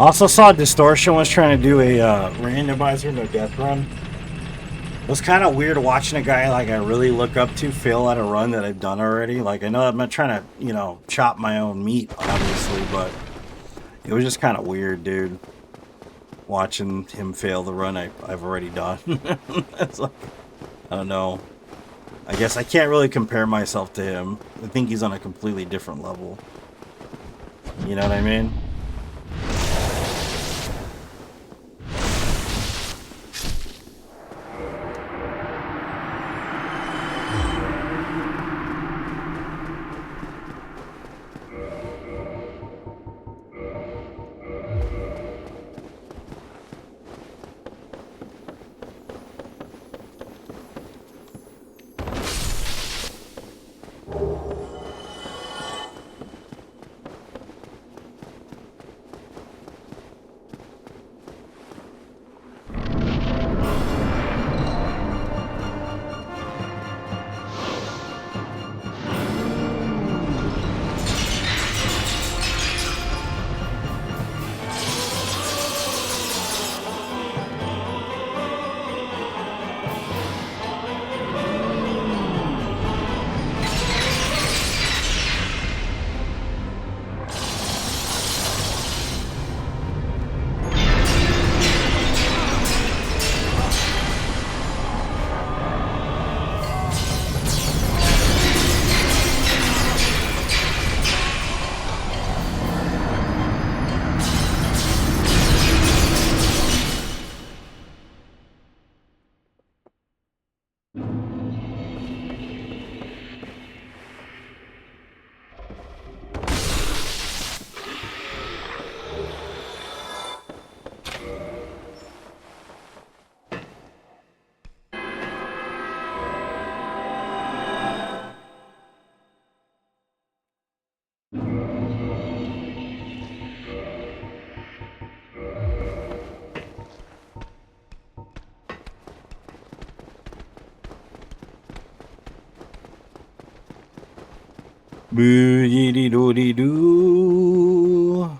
Also saw Distortion was trying to do a randomizer no death run. It was kind of weird watching a guy like I really look up to fail at a run that I've done already. Like, I know I'm not trying to, you know, chop my own meat, obviously, but it was just kind of weird, dude. Watching him fail the run I've already done. It's like, I don't know. I guess I can't really compare myself to him. I think he's on a completely different level. You know what I mean? Boo-dee-dee-doo-dee-doo.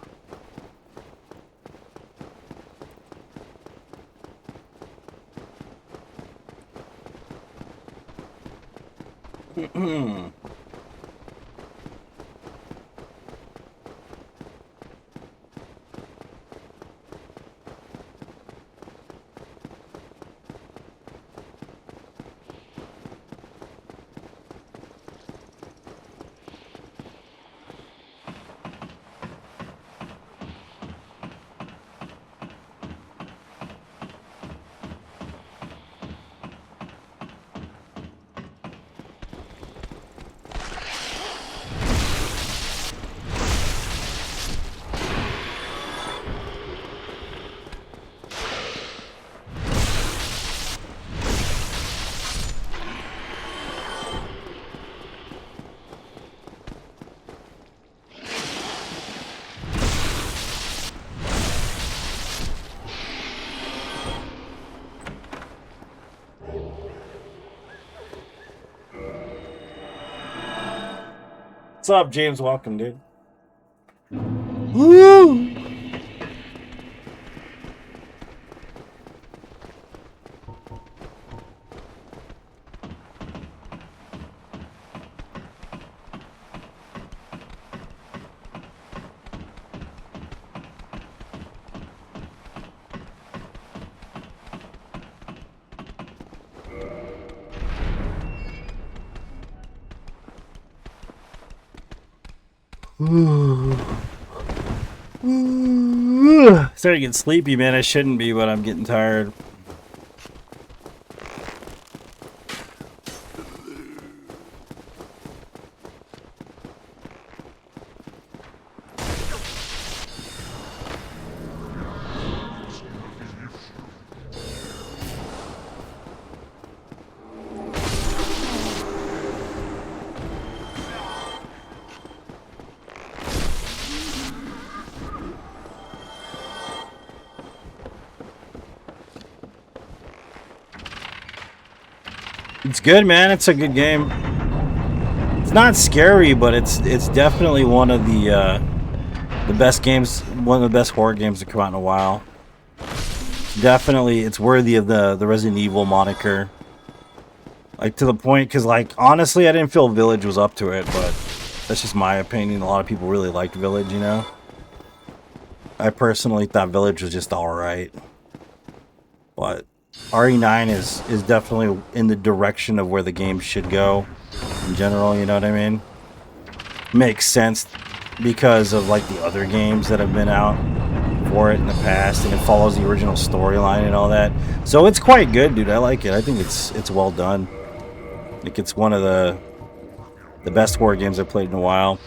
What's up, James? Welcome, dude. Woo! Starting to get sleepy, man. I shouldn't be, but I'm getting tired. It's good, man. It's a good game. It's not scary, but it's definitely one of the best games, one of the best horror games that come out in a while. Definitely, it's worthy of the Resident Evil moniker. Like, to the point, because, like, honestly, I didn't feel Village was up to it, but that's just my opinion. A lot of people really liked Village, you know? I personally thought Village was just alright. But RE9 is definitely in the direction of where the game should go in general, you know what I mean? Makes sense because of like the other games that have been out for it in the past, and it follows the original storyline and all that. So it's quite good, dude. I like it. I think it's well done. Like, it's one of the best horror games I've played in a while.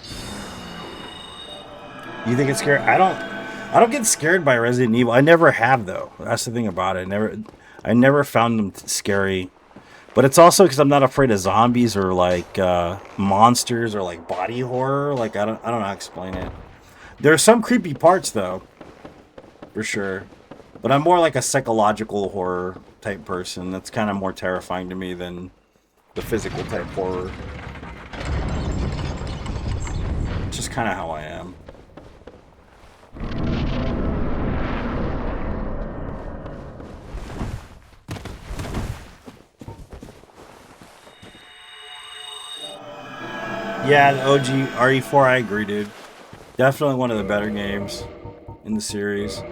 You think it's scary? I don't get scared by Resident Evil. I never have, though. That's the thing about it. I never found them scary. But it's also because I'm not afraid of zombies or like monsters or like body horror. Like, I don't know how to explain it. There are some creepy parts, though, for sure. But I'm more like a psychological horror type person. That's kind of more terrifying to me than the physical type horror. It's just kind of how I am. Yeah, the OG RE4, I agree, dude. Definitely one of the better games in the series.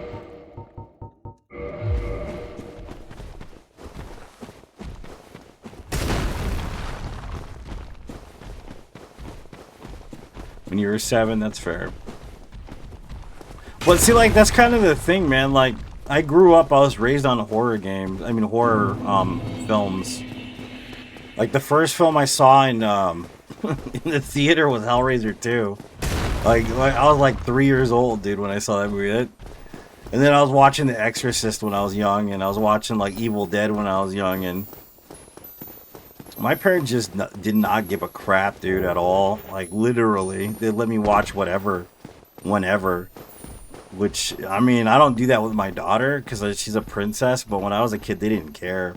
When you were 7, that's fair. But see, like, that's kind of the thing, man. Like, I grew up, I was raised on horror games. I mean, horror films. Like, the first film I saw in in the theater was Hellraiser 2. Like I was like 3 years old, dude, when I saw that movie. And then I was watching The Exorcist when I was young, and I was watching like Evil Dead when I was young, and my parents just did not give a crap, dude, at all. Like, literally, they let me watch whatever, whenever. Which, I mean, I don't do that with my daughter because she's a princess, but when I was a kid, they didn't care.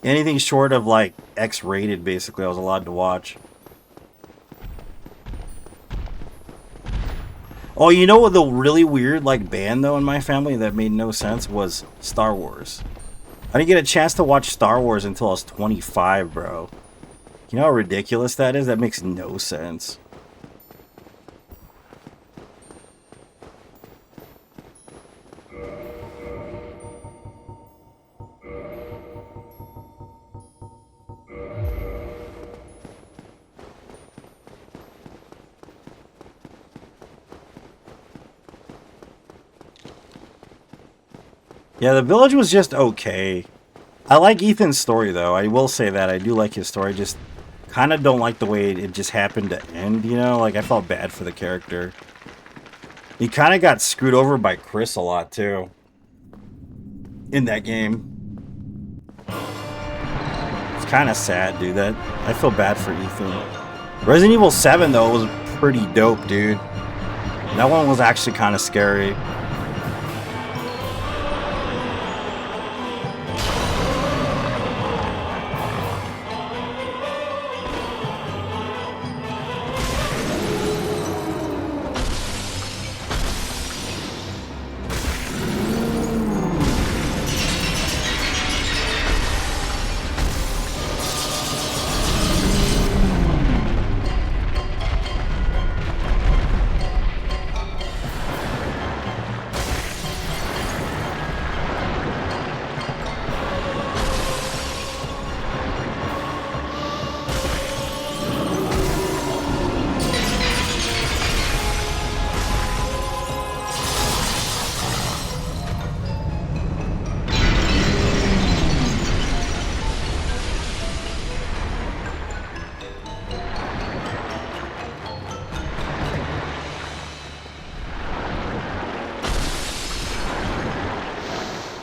Anything short of, like, X-rated, basically, I was allowed to watch. Oh, you know what the really weird, like, band, though, in my family that made no sense was Star Wars. I didn't get a chance to watch Star Wars until I was 25, bro. You know how ridiculous that is? That makes no sense. Yeah, the village was just okay. I like Ethan's story, though. I will say that. I do like his story. Just kind of don't like the way it just happened to end, you know? Like, I felt bad for the character. He kind of got screwed over by Chris a lot, too. In that game. It's kind of sad, dude. I feel bad for Ethan. Resident Evil 7, though, was pretty dope, dude. That one was actually kind of scary.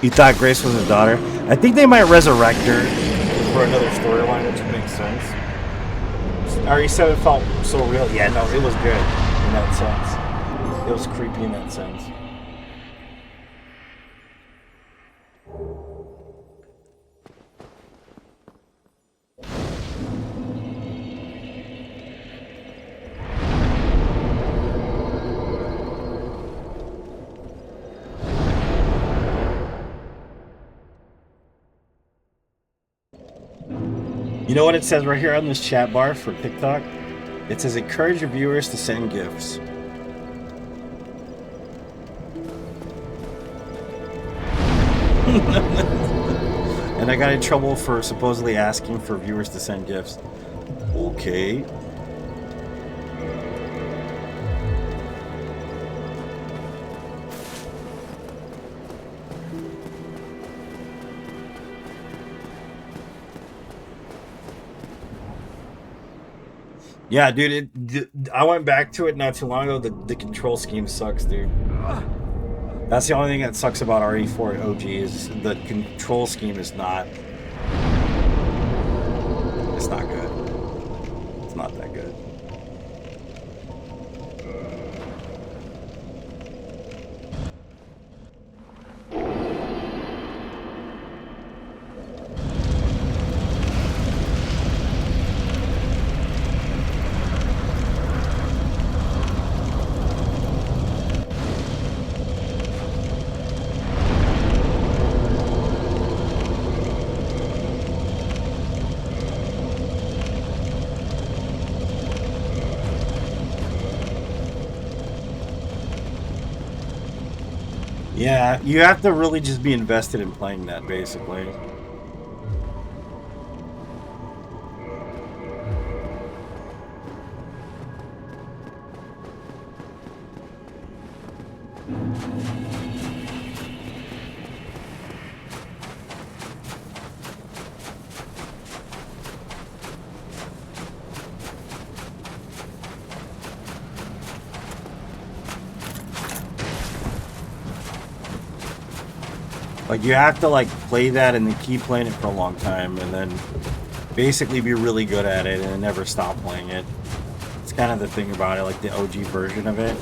You thought Grace was his daughter? I think they might resurrect her for another storyline, which makes sense. Or you said it felt so real. Yeah, no, it was good in that sense. It was creepy in that sense. You know what it says right here on this chat bar for TikTok? It says encourage your viewers to send gifts. And I got in trouble for supposedly asking for viewers to send gifts. Okay. Yeah, dude, I went back to it not too long ago. The control scheme sucks, dude. That's the only thing that sucks about RE4 OG is the control scheme is not... It's not good. It's not that good. Yeah, you have to really just be invested in playing that, basically. Like, you have to, like, play that and then keep playing it for a long time and then basically be really good at it and never stop playing it. It's kind of the thing about it, like the OG version of it.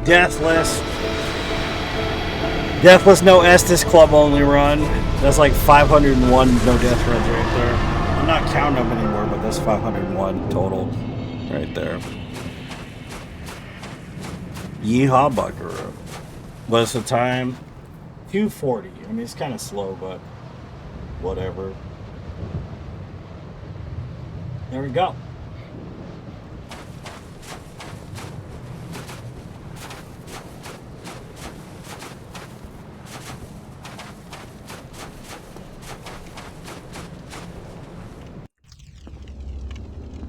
Deathless. Deathless no Estus Club only run. That's like 501 no death runs right there. I'm not counting them anymore, but that's 501 total right there. Yeehaw, buckaroo. What's the time? 2:40. I mean, it's kind of slow, but whatever. There we go.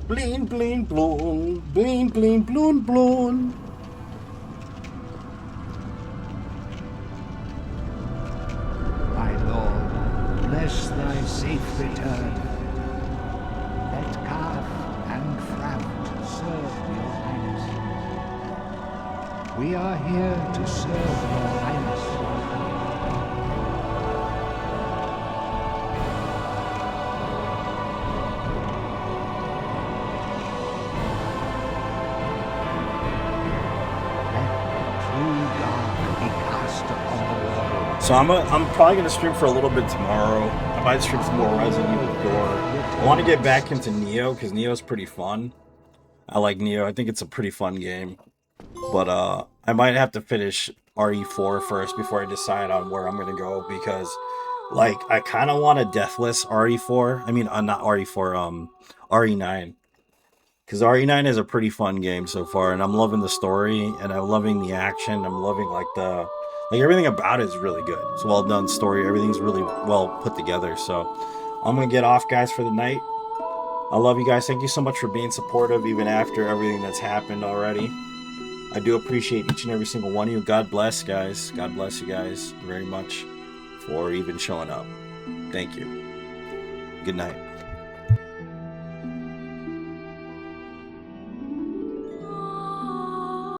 Bleen, bleen, bloon. Bleen, bleen, bloon, bloon. My lord, bless thy safe return. Let calf and frout serve your highness. We are here to serve your highness. So I'm probably gonna stream for a little bit tomorrow. I might stream some more Resident Evil 4. I want to get back into Neo because Neo's pretty fun. I like Neo. I think it's a pretty fun game. But I might have to finish RE4 first before I decide on where I'm gonna go because, like, I kind of want a deathless RE4. I mean, not RE4. RE9. Because RE9 is a pretty fun game so far, and I'm loving the story, and I'm loving the action. I'm loving like everything about it is really good. It's a well done story. Everything's really well put together. So I'm gonna get off, guys, for the night. I love you guys. Thank you so much for being supportive, even after everything that's happened already. I do appreciate each and every single one of you. God bless, guys. God bless you guys very much for even showing up. Thank you. Good night.